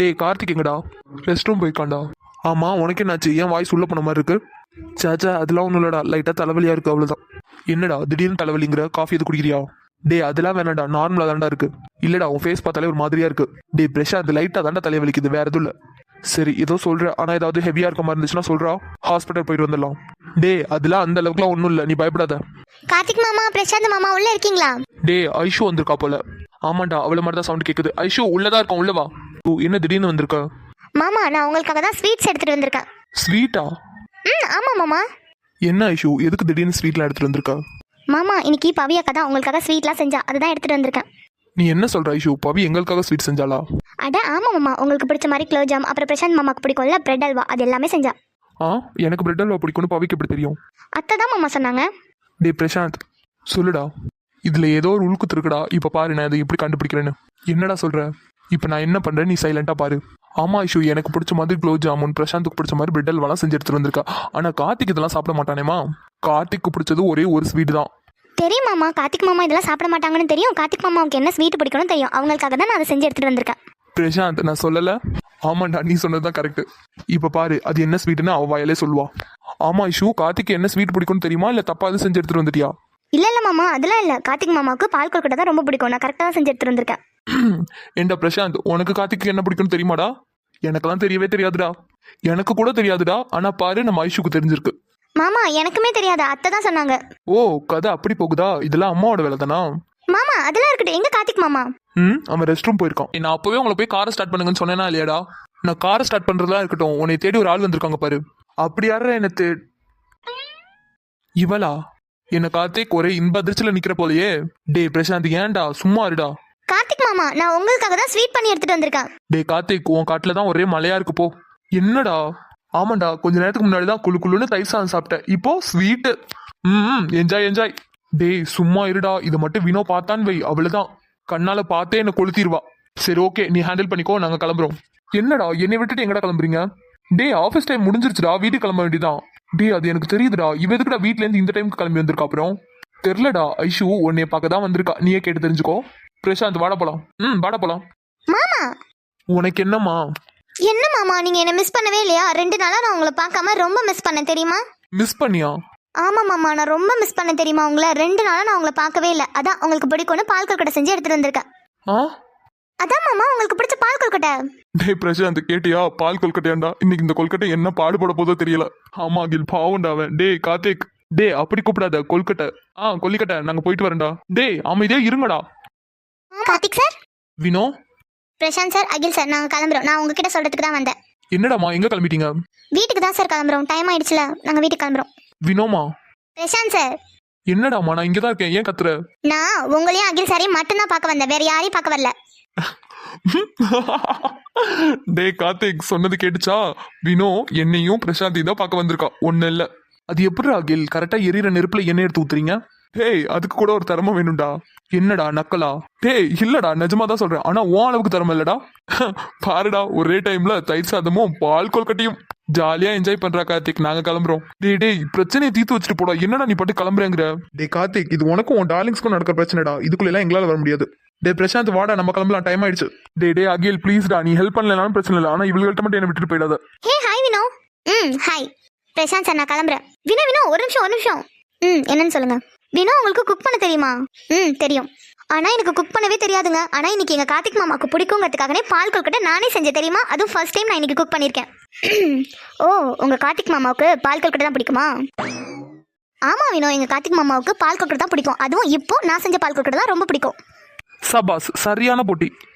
டேய் கார்த்திக் எங்கடா? Rest room போய்க்காண்டா. ஆமா உனக்கு என்னாச்சு? ஏன் வாய்ஸ் உள்ள போன மாதிரி இருக்கு? சாச்சா அதெல்லாம் ஒன்றும் இல்லடா, லைட்டாக தலைவலியா இருக்கு அவ்வளோதான். என்னடா திடீர்னு தலைவலிங்கிற? காஃபி எது குடிக்கிறியா? டே அதெல்லாம் வேணாடா, நார்மலாக தான்டா இருக்கு. இல்லடா உன் ஃபேஸ் பார்த்தாலே ஒரு மாதிரியா இருக்கு. டே பிரஷாந்த் லைட்டாக தாண்டா தலைவலிக்குது, வேற எதுவும் இல்லை. சரி ஏதோ சொல்ற, ஆனால் ஏதாவது ஹெவியா இருக்க மாதிரி இருந்துச்சுன்னா சொல்றா, ஹாஸ்பிட்டல் போயிட்டு வந்துடலாம். டே அதெல்லாம் அந்த அளவுக்குலாம் ஒன்றும் இல்லை, நீ பயப்படாத. கார்த்திக் மாமா, பிரசாந்த் மாமா உள்ள இருக்கீங்களா? டே ஐஷு வந்திருக்கா போல. ஆமாண்டா அவளை மாதிரி தான் சவுண்ட் கேட்குது. ஐஷு உள்ளதா இருக்கும், உள்ளவா. ஓ என்ன திடீர்னு வந்திருக்க? மாமா நான் உங்களுக்காக தான் ஸ்வீட்ஸ் எடுத்துட்டு வந்திருக்கேன். ஸ்வீட்டா? ஆமா மாமா. என்ன ஐஷு எதுக்கு திடீர்னு ஸ்வீட்லாம் எடுத்துட்டு வந்திருக்கா? மாமா இன்னைக்கு பவி அக்கா தான் உங்களுக்காக ஸ்வீட்லாம் செஞ்சா, அதுதான் எடுத்துட்டு வந்திருக்கேன். நீ என்ன சொல்ற ஐஷு? பவி எங்களுக்காக ஸ்வீட் செஞ்சாளா? அட ஆமா மாமா, உங்களுக்கு பிடிச்ச மாதிரி குலோப் ஜாம், அப்புறம் பிரசாந்த் மாமாக்கு பிடிக்கும்ல பிரெட் அல்வா, அது எல்லாமே செஞ்சா. ஆ எனக்கு பிரெட் அல்வா பிடிக்கும்னு பவிக்கு எப்படி தெரியும்? அத்தை தான் மாமா சொன்னாங்க. டே பிரசாந்த் சொல்லுடா, இதுல ஏதோ ஒரு உள்குத்து இருக்குடா. இப்ப பாரு நான் இதை எப்படி கண்டுபிடிக்கிறேன்னு. என்னடா சொல்ற? இப்ப நான் என்ன பண்றேன் நீ சைலண்டா பாரு. ஆமா ஐஷு எனக்கு பிடிச்ச மாதிரி குலோப் ஜாமுன், பிரசாந்துக்கு பிடிச்ச மாதிரி பிரெட் அல்வாலாம் செஞ்சு எடுத்துட்டு வந்திருக்கா. ஆனா கார்த்திக் இதெல்லாம் சாப்பிட மாட்டானேமா. கார்த்திக்கு பிடிச்சது ஒரே ஒரு ஸ்வீட் தான். தெரியும் மாமா, கார்த்திக் மாமா இதெல்லாம் சாப்பிட மாட்டாங்கன்னு தெரியும். கார்த்திக் மாமாவுக்கு என்ன ஸ்வீட் பிடிக்கும்னு தெரியும், அவங்களுக்காக தான் நான் அதை செஞ்சு எடுத்துட்டு வந்திருக்கேன். பிரசாந்த் நான் சொல்லல. ஆமாண்டா நீ சொன்னதுதான் கரெக்ட். இப்ப பாரு அது என்ன ஸ்வீட்னு அவ வாயிலே சொல்லுவா. ஆமா ஐஷு கார்த்திக் என்ன ஸ்வீட் பிடிக்கும்னு தெரியுமா, இல்ல தப்பா எதுவும் செஞ்சு எடுத்துட்டு வந்துட்டியா? இல்ல மாமா அதெல்லாம் இல்ல, கார்த்திக் மாமாவுக்கு பால் கொழுக்கட்டை தான் ரொம்ப பிடிக்கும், நான் கரெக்டா தான் செஞ்சு எடுத்துட்டு வந்திருக்கேன். ஏண்டா பிரசாந்த் உனக்கு கார்த்திக் என்ன பிடிக்கும்னு தெரியுமாடா? எனக்கெல்லாம் தெரியவே தெரியாதுடா. எனக்கு கூட தெரியாதுடா. ஆனா பாரு நம்ம ஐஷுக்கு தெரிஞ்சிருக்கு. மாமா எனக்குமே தெரியாது, அத்தை தான் சொன்னாங்க. ஓ கதை அப்படி போகுதா? இதெல்லாம் அம்மாவோட வேலை தானா? மாமா அதெல்லாம் இருக்கட்டும், எங்க கார்த்திக் மாமா? அவன் ரெஸ்ட் ரூம் போயிருக்கான். நான் அப்பவே உங்களை போய் காரை ஸ்டார்ட் பண்ணுங்கன்னு சொன்னேனா இல்லையாடா? நான் காரை ஸ்டார்ட் பண்றதுலாம் இருக்கட்டும், உன்னை தேடி ஒரு ஆள் வந்திருக்காங்க பாரு. அப்படி யாரா என்ன இவளா? என்ன கார்த்திக் ஒரே இன்ப அதிர்ச்சியில நிக்கிற போலயே. டே பிரசாந்த் ஏன்டா சும்மா இருடா. கார்த்திக் மாமா நான் உங்களுக்காக தான் ஸ்வீட் பண்ணி எடுத்துட்டு வந்திருக்கேன். டே கார்த்திக் உன் காட்டுல தான் ஒரே மழையா இருக்கு போ. என்னடா? ஆமாண்டா கொஞ்ச நேரத்துக்கு முன்னாடி தான் குளு குளுன்னு தயிர் சாதம் சாப்பிட்டேன், இப்போ ஸ்வீட்டு. Enjoy enjoy. டேய் சும்மா இருடா, இதை மட்டும் வினோ பார்த்தான்னு வை, அவ்வளவுதான் கண்ணால பார்த்தே என்ன கொளுத்திடுவா. சரி ஓகே நீ ஹேண்டில் பண்ணிக்கோ, நாங்க கிளம்புறோம். என்னடா என்னை விட்டுட்டு எங்கடா கிளம்புறீங்க? டே ஆஃபீஸ் டைம் முடிஞ்சிருச்சுடா, வீட்டுக்கு கிளம்ப வேண்டியதான். டே அது எனக்கு தெரியுதுடா, இவ எதுக்குடா வீட்ல இருந்து இந்த டைமுக்கு கிளம்பி வந்திருக்கா? அப்புறம் தெரிலடா ஐஷு உன்னைய பார்க்க தான் வந்திருக்கா, நீயே கேட்டு தெரிஞ்சுக்கோ. பிரசாந்த் வாட போலாம். வாட போலாம். மாமா உனக்கு என்னம்மா? என்ன மாமா நீங்க என்ன மிஸ் பண்ணவே இல்லையா? 2 நாளா நான் உங்களை பார்க்காம ரொம்ப மிஸ் பண்ணேன் தெரியுமா? மிஸ் பண்ணியா? ஆமா மாமா நான் ரொம்ப மிஸ் பண்ணேன் தெரியுமா உங்களை. 2 நாளா நான் உங்களை பார்க்கவே இல்லை, அதான் உங்களுக்கு பிடிக்கும்னு பால் கொழுக்கட்டை செஞ்சு எடுத்துட்டு வந்திருக்கேன். அதான் மாமா உங்களுக்கு பிடிச்ச பால் கொழுக்கட்டை. டே பிரசாந்த் கேட்டியா? பால் கொல்கட்டையாண்டா. இன்னைக்கு இந்த கொல்கட்டை என்ன பாடுபட போதோ தெரியல. ஆமா கில் பாவண்டாவன். டே கார்த்திக் டே அப்படி கூப்பிடாத, கொல்கட்டை. கொல்லிக்கட்டை நாங்க போயிட்டு வரேன்டா. டே அமைதியா இருங்கடா. கார்த்திக் சார், வினோ, பிரசாந்த் சார், அகில் சார், நாங்க கிளம்புறோம். நான் உங்ககிட்ட சொல்றதுக்கு தான் வந்தேன். என்னடாமா எங்க கிளம்பிட்டீங்க? வீட்டுக்கு தான் சார் கிளம்புறோம், டைம் ஆயிடுச்சுல, நாங்க வீட்டுக்கு கிளம்புறோம். வினோமா? பிரசாந்த் சார். என்னடாமா நான் இங்கதான் இருக்கேன், ஏன் கத்துற? நான் உங்களையும் அகில் சாரையும் மட்டும் தான் பார்க்க வந்தேன், வேற யாரையும் பார்க்க வரல. டே கார்த்திக் சொன்னது கேட்டுச்சா? வினோ என்னையும் பிரசாந்தி தான் பார்க்க வந்திருக்கா, ஒண்ணு இல்ல. அது எப்படி அகில் கரெக்டா எரியற நெருப்புல எண்ணெய் எடுத்து ஊத்துறீங்க? டேய் அதுக்கு கூட ஒரு திறமை வேணும்டா. என்னடா நக்கலா? டேய் இல்லடா நிஜமா தான் சொல்றேன், ஆனா உன் அளவுக்கு திறமை இல்லடா. பாருடா ஒரே டைம்ல தயிர் சாதமும் பால் கொல்கட்டையும். ஜாலியா என்ஜாய் பண்றா கார்த்திக், நாங்க கிளம்புறோம். டேய் பிரச்சனையை தீர்த்து வச்சுட்டு போடா, என்னடா நீ பாட்டு கிளம்புறேங்கிற? டே கார்த்திக் இது உனக்கும் உன் டார்லிங்ஸ்க்கும் நடக்கிற பிரச்சனைடா, இதுக்குள்ள எல்லாம் எங்களால வர முடியாது. டே பிரசாந்த் வாடா நம்ம கிளம்பலாம், டைம் ஆயிடுச்சு. டே அகில் ப்ளீஸ்டா, நீ ஹெல்ப் பண்ணலனாலும் பிரச்சனை இல்லை, ஆனா இவங்கள்ட்ட மட்டும் என்ன விட்டுட்டு போயிடாத. Hey hi Vino. Hi Prashanth sir, நான் கிளம்புறேன். வினோ ஒரு நிமிஷம். என்னன்னு சொல்லுங்க. வினோ உங்களுக்கு குக் பண்ண தெரியுமா? தெரியும், ஆனா எனக்கு குக் பண்ணவே தெரியாதுங்க. ஆனா இன்னைக்கு எங்க கார்த்திக் மாமாக்கு பிடிக்குங்கிறதுக்காகவே பால் கொழுக்கட்டை நானே செஞ்சேன் தெரியுமா? அதுவும் ஃபர்ஸ்ட் டைம் நான் இன்னைக்கு குக் பண்ணிருக்கேன். ஓ உங்க கார்த்திக் மாமாவுக்கு பால் கொழுக்கட்டை தான் பிடிக்குமா? ஆமா வினோ, எங்க கார்த்திக் மாமாவுக்கு பால் கொழுக்கட்டை தான் பிடிக்கும், அதுவும் இப்போ நான் செஞ்ச பால் கொழுக்கட்டை தான் ரொம்ப பிடிக்கும். சபாஸ் சரியான போட்டி.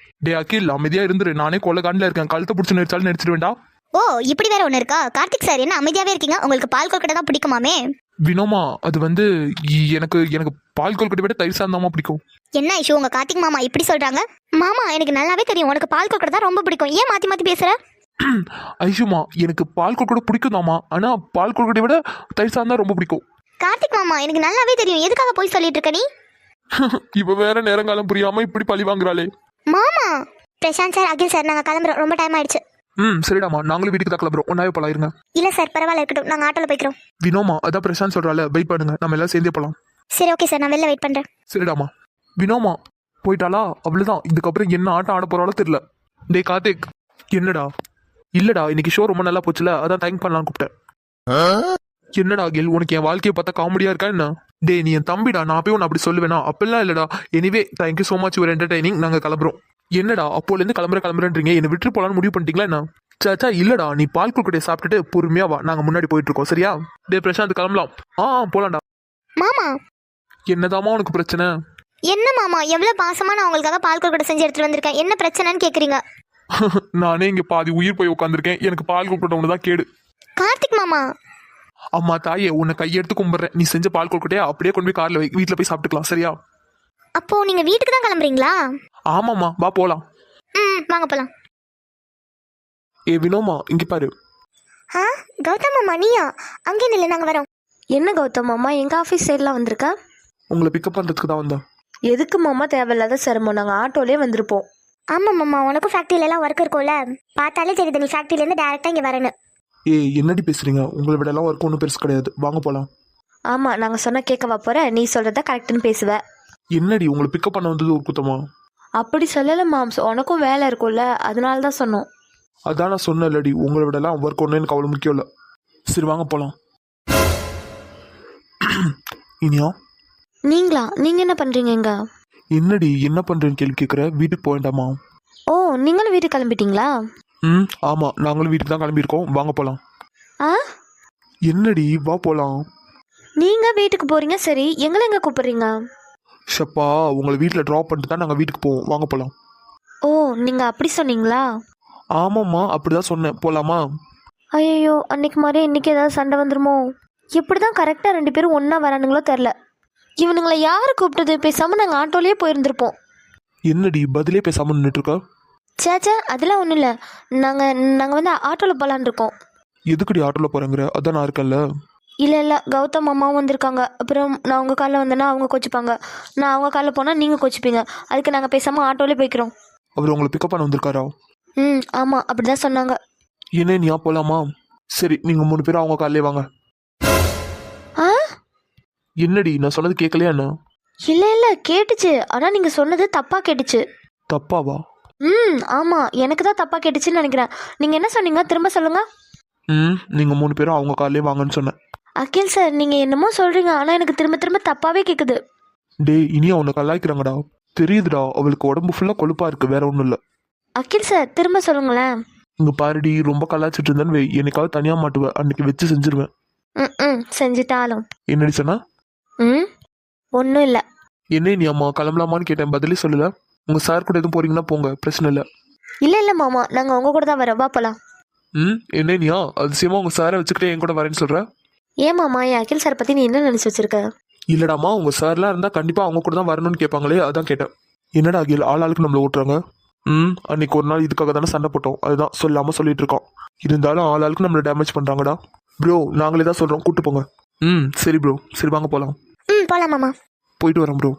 டே அகில் அமைதியா இருந்துரு, நானே கொள்ளக்காண்டில் இருக்கேன், கழுத்தை பிடிச்சி நெரிச்சாலும் நெரிச்சிட்டு வேண்டா. ஓ இப்படி வேற ஒண்ணு இருக்கா? கார்த்திக் சார் என்ன அமைதியாவே இருக்கீங்க, உங்களுக்கு பால் கொழுக்கட்டை தான் பிடிக்குமாமே? வினோமா அது வந்து எனக்கு எனக்கு பால் கொல்கட்டை விட தயிர் சாதமா பிடிக்கும். என்ன இஷ்யூ உங்க கார்த்திக் மாமா இப்படி சொல்றாங்க? மாமா எனக்கு நல்லாவே தெரியும் உனக்கு பால் கொழுக்கட்டை தான் ரொம்ப பிடிக்கும், ஏன் மாத்தி மாத்தி பேசுற? ஐஷுமா எனக்கு பால் கொல்கட்டை பிடிக்கும் தாமா, ஆனா பால் கொல்கட்டை விட தயிர் சாதம் தான் ரொம்ப பிடிக்கும். கார்த்திக் மாமா எனக்கு நல்லாவே தெரியும், எதுக்காக போய் சொல்லிட்டு இருக்க நீ? இப்ப வேற நேரங்காலம் புரியாம இப்படி பழி வாங்குறாளே. மாமா பிரசாந்த் சார், அகில் சார், நாங்க கிளம்புறோம், ரொம்ப டைம் ஆயிடுச்சு. சரிடாமா நாங்களும் வீட்டுக்கு தான் கிளம்புறோம், ஒன்னாவே போலாம் இருங்க. இல்ல சார் பரவாயில்ல இருக்கட்டும், நாங்க ஆட்டோல போய்க்கிறோம். வினோமா அதான் பிரசாந்த் சொல்றால, வெயிட் பண்ணுங்க நம்ம எல்லாம் சேர்ந்தே போலாம். சரி ஓகே சார், நான் வெளில வெயிட் பண்றேன். சரிடாமா. வினோமா போயிட்டாளா? அவ்வளவுதான், இதுக்கப்புறம் என்ன ஆட்டம் ஆட போறாளோ தெரியல. டே கார்த்திக் என்னடா? இல்லடா, இன்னைக்கு ஷோ ரொம்ப நல்லா போச்சுல, அதான் தேங்க் பண்ணலாம்னு கூப்பிட்டேன். என்னடா அகில், உனக்கு என் வாழ்க்கையை பார்த்தா காமெடியா இருக்கா என்ன? டேய், நீ என் தம்பிடா, நான் போய் உன்னை அப்படி சொல்லுவேனா? அப்பெல்லாம் இல்லடா. Anyway thank you so much your entertaining. நாங்கள் கிளம்புறோம். என்னடா அப்போலேருந்து கிளம்புறேன்றீங்க? என்னை விட்டு போலான்னு முடிவு பண்ணிட்டீங்களா என்ன? சாச்சா இல்லடா, நீ பால் குறுக்கட்டையை சாப்பிட்டுட்டு பொறுமையா வா, நாங்க முன்னாடி போயிட்டு இருக்கோம், சரியா? டே பிரசாந்த், கிளம்பலாம். போலாம்டா. மாமா என்னதாம்மா உனக்கு பிரச்சனை? என்ன மாமா, எவ்வளவு பாசமா நான் உங்களுக்காக பால் கொழுக்கட்டை செஞ்சு எடுத்துட்டு வந்திருக்கேன். என்ன பிரச்சனைன்னு கேக்குறீங்க? நானே இங்க பாதி உயிர் போய் உட்காந்துருக்கேன், எனக்கு பால் குறுக்கட்டை ஒன்று தான் கேடு. கார்த்திக் மாமா. அம்மா தாயே, உன்னை கையெடுத்து கும்பிடுறேன். நீ செஞ்ச பால் கொழுக்கட்டையை அப்படியே கொண்டு போய் கார்ல வீட்டில் போய் சாப்பிட்டுக்கலாம், சரியா? அப்போ நீங்க வீட்டுக்கு தான் கிளம்புறீங்களா? ஆமாம்மா, வா போலாம். வாங்க போலாம். ஏ வினோமா, இங்க பாரு. கௌதம் மாமா, நீயா? அங்கே நில்லு, நாங்க வரோம். என்ன கௌதம் மாமா, எங்கள் ஆஃபீஸ் சைட்லாம் வந்திருக்கா? உங்களை பிக்கப் பண்றதுக்கு தான் வந்தேன். எதுக்கு மாமா தேவையில்லாத சிரமம், நாங்கள் ஆட்டோலேயே வந்திருப்போம். ஆமா மாமா, உனக்கும் ஃபேக்டரியில எல்லாம் ஒர்க் இருக்கும்ல, பார்த்தாலே தெரியுது நீ ஃபேக்டரியில இருந்து டைரக்டா இங்க வரேன்னு. என்னடி பேசுறீங்க? உங்களை விட எல்லாம் ஒர்க் ஒன்றும் பெருசு கிடையாது, வாங்க போலாம். ஆமாம், நாங்கள் சொன்னால் கேட்கவா போகிற? நீ சொல்கிறத கரெக்டுன்னு பேசுவேன். என்னடி, உங்களை பிக்கப் பண்ண வந்தது ஒரு குத்தமா? அப்படி சொல்லலை மாம்ஸ், உனக்கும் வேலை இருக்கும்ல, அதனால தான் சொன்னோம். அதான் நான் சொன்னேன் இல்லடி, உங்களை விட எல்லாம் ஒர்க் ஒன்று எனக்கு அவ்வளோ முக்கியம் இல்லை. சரி வாங்க போலாம். இனியா, நீங்கள் என்ன பண்ணுறீங்க இங்க? என்னடி என்ன பண்றேன்னு கேள்வி கேட்குற? வீட்டுக்கு போக வேண்டாமா? ஓ, நீங்களும் வீட்டுக்கு கிளம்பிட்டீங்களா? ஆமா, நாங்களும் வீட்டுக்கு தான் கிளம்பியிருக்கோம், வாங்க போலாம். ஆ, என்னடி, வா போலாம். நீங்கள் வீட்டுக்கு போகிறீங்க, சரி, எங்களை எங்கே கூப்பிட்றீங்க? ஷப்பா, உங்களை வீட்டில் ட்ராப் பண்ணிட்டு தான் நாங்கள் வீட்டுக்கு போவோம், வாங்க போலாம். ஓ, நீங்கள் அப்படி சொன்னீங்களா? ஆமாம்மா, அப்படிதான் சொன்னேன், போலாமா? ஐயோ, அன்னைக்கு மாதிரி இன்னைக்கு ஏதாவது சண்டை வந்துருமோ? எப்படி தான் கரெக்டாக 2 பேரும் ஒன்றா வரானுங்களோ தெரில. இவனுங்களை யார் கூப்பிட்டது? பேசாமல் நாங்கள் ஆட்டோலேயே போயிருந்திருப்போம். என்னடி பதிலே பேசாம நின்றுட்டு இருக்க? சேச்சா, அதெல்லாம் ஒன்றும் இல்லை. நாங்கள் வந்து ஆட்டோவில் போகலான்னு இருக்கோம். எதுக்குடி ஆட்டோல போறேங்கிற? அதான் நான் இருக்கேன்ல. இல்லை கௌதம் அம்மாவும் வந்திருக்காங்க. அப்புறம் நான் உங்கள் காலில் வந்தேன்னா அவங்க கோச்சிப்பாங்க, நான் அவங்க காலில் போனால் நீங்கள் கோச்சிப்பீங்க. அதுக்கு நாங்கள் பேசாமல் ஆட்டோலேயே போய்க்கிறோம். அவர் உங்களை பிக்கப் பண்ண வந்திருக்காரா? ஆமாம், அப்படி தான் சொன்னாங்க. என்ன, நீயா போலாமா? சரி, நீங்க 3 பேரும் அவங்க காலையே வாங்க. ஆ, என்னடி, நான் சொன்னது கேட்கலையா என்ன? இல்லை கேட்டுச்சு, ஆனால் நீங்கள் சொன்னது தப்பாக கேட்டுச்சு. தப்பாவா? ஆமாம், எனக்கு தான் தப்பாக கேட்டுச்சுன்னு நினைக்கிறேன். நீங்கள் என்ன சொன்னீங்க? திரும்ப சொல்லுங்கள். நீங்க 3 பேரும் அவங்க காலையே வாங்கன்னு சொன்னேன். அகில் சார், நீங்கள் என்னமோ சொல்கிறீங்க, ஆனால் எனக்கு திரும்ப தப்பாகவே கேட்குது. டேய், இனியா உன்னை கலாய்க்கிறாங்கடா, தெரியுதுடா. அவளுக்கு உடம்பு ஃபுல்லாக கொழுப்பா இருக்கு, வேற ஒன்றும் இல்லை. அகில் சார், திரும்ப சொல்லுங்களேன். இங்க பாருடி, ரொம்ப கலாய்ச்சிட்டு இருந்தேன்னு வை, என்னைக்காவது தனியா மாட்டுவேன், அன்னைக்கு வச்சு செஞ்சிருவேன். செஞ்சுட்டாலும். என்னடி சொன்னா? ஒன்றும் இல்லை. என்ன நீ அம்மா கிளம்பலாமான்னு கேட்டேன், பதிலே சொல்லல. உங்க சார் கூட எதுவும் போறீங்கன்னா போங்க, பிரச்சனை இல்லை. இல்லை மாமா, நாங்கள் உங்கள் கூட தான் வரோம், வா போகலாம். என்ன நீயா அதிசயமா உங்க சாரை வச்சுக்கிட்டே என் கூட வரேன்னு சொல்ற? ஏன் மாமா, என் அகில் சார் பற்றி நீ என்ன நினச்சி வச்சிருக்க? இல்லடாமா, உங்க சார்லாம் இருந்தா கண்டிப்பா அவங்க கூட தான் வரணும்னு கேட்பாங்களே, அதான் கேட்டேன். என்னடா அகில், ஆளுக்கு நம்மள ஓட்டுறாங்க. அன்னைக்கு ஒரு நாள் இதுக்காக தானே சண்டை போட்டோம், அதுதான் சொல்லாம சொல்லிட்டு இருக்கோம். இருந்தாலும் ஆளுக்கு நம்மள டேமேஜ் பண்றாங்கடா. ப்ரோ, நாங்களே தான் சொல்றோம், கூட்டு போங்க. சரி ப்ரோ, சரி வாங்க போலாம். போலாம் மாமா. போயிட்டு வரேன் ப்ரோ.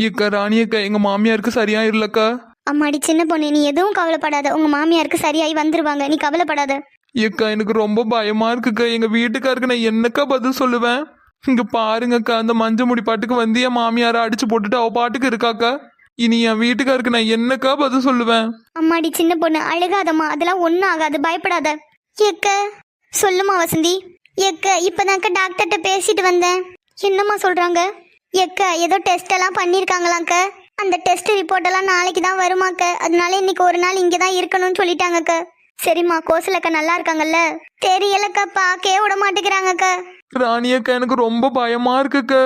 ஏக்கா ராணியக்கா, எங்க மாமியாருக்கு சரியா இல்லக்கா. அம்மாடி சின்ன பொண்ணு, நீ எதுவும் கவலைப்படாத, உங்க மாமியாருக்கு சரியாயி வந்துருவாங்க, நீ கவலைப்படாத. ஏக்கா, எனக்கு ரொம்ப பயமா இருக்குக்கா. எங்க வீட்டுக்காருக்கு நான் என்னக்கா பதில் சொல்லுவேன்? இங்க பாருங்கக்கா, அந்த மஞ்ச முடி பாட்டுக்கு வந்து என் மாமியாரை அடிச்சு போட்டுட்டு அவ பாட்டுக்கு இருக்காக்கா. இனி என் வீட்டுக்காருக்கு நான் என்னக்கா பதில் சொல்லுவேன்? அம்மாடி சின்ன பொண்ணு, அழுகாதம்மா, அதெல்லாம் ஒன்றும் ஆகாது, பயப்படாத. ஏக்க சொல்லுமா வசந்தி. ஏக்க இப்பதான்க்கா டாக்டர்கிட்ட பேசிட்டு வந்தேன். என்னம்மா சொல்றாங்க? ஏக்க ஏதோ டெஸ்ட் எல்லாம் பண்ணிருக்காங்களாக்க. அந்த டெஸ்ட் ரிப்போர்ட் எல்லாம் நாளைக்கு தான் வருமாக்க. அதனால இன்னைக்கு ஒரு நாள் இங்கே தான் இருக்கணும்னு சொல்லிட்டாங்கக்க. சரிம்மா, கோசலக்கா நல்லா இருக்காங்கல்ல? தெரியலக்கா, பார்க்கவே விட மாட்டேங்கிறாங்கக்கா. ராணியக்கா, எனக்கு ரொம்ப பயமா இருக்குக்கா.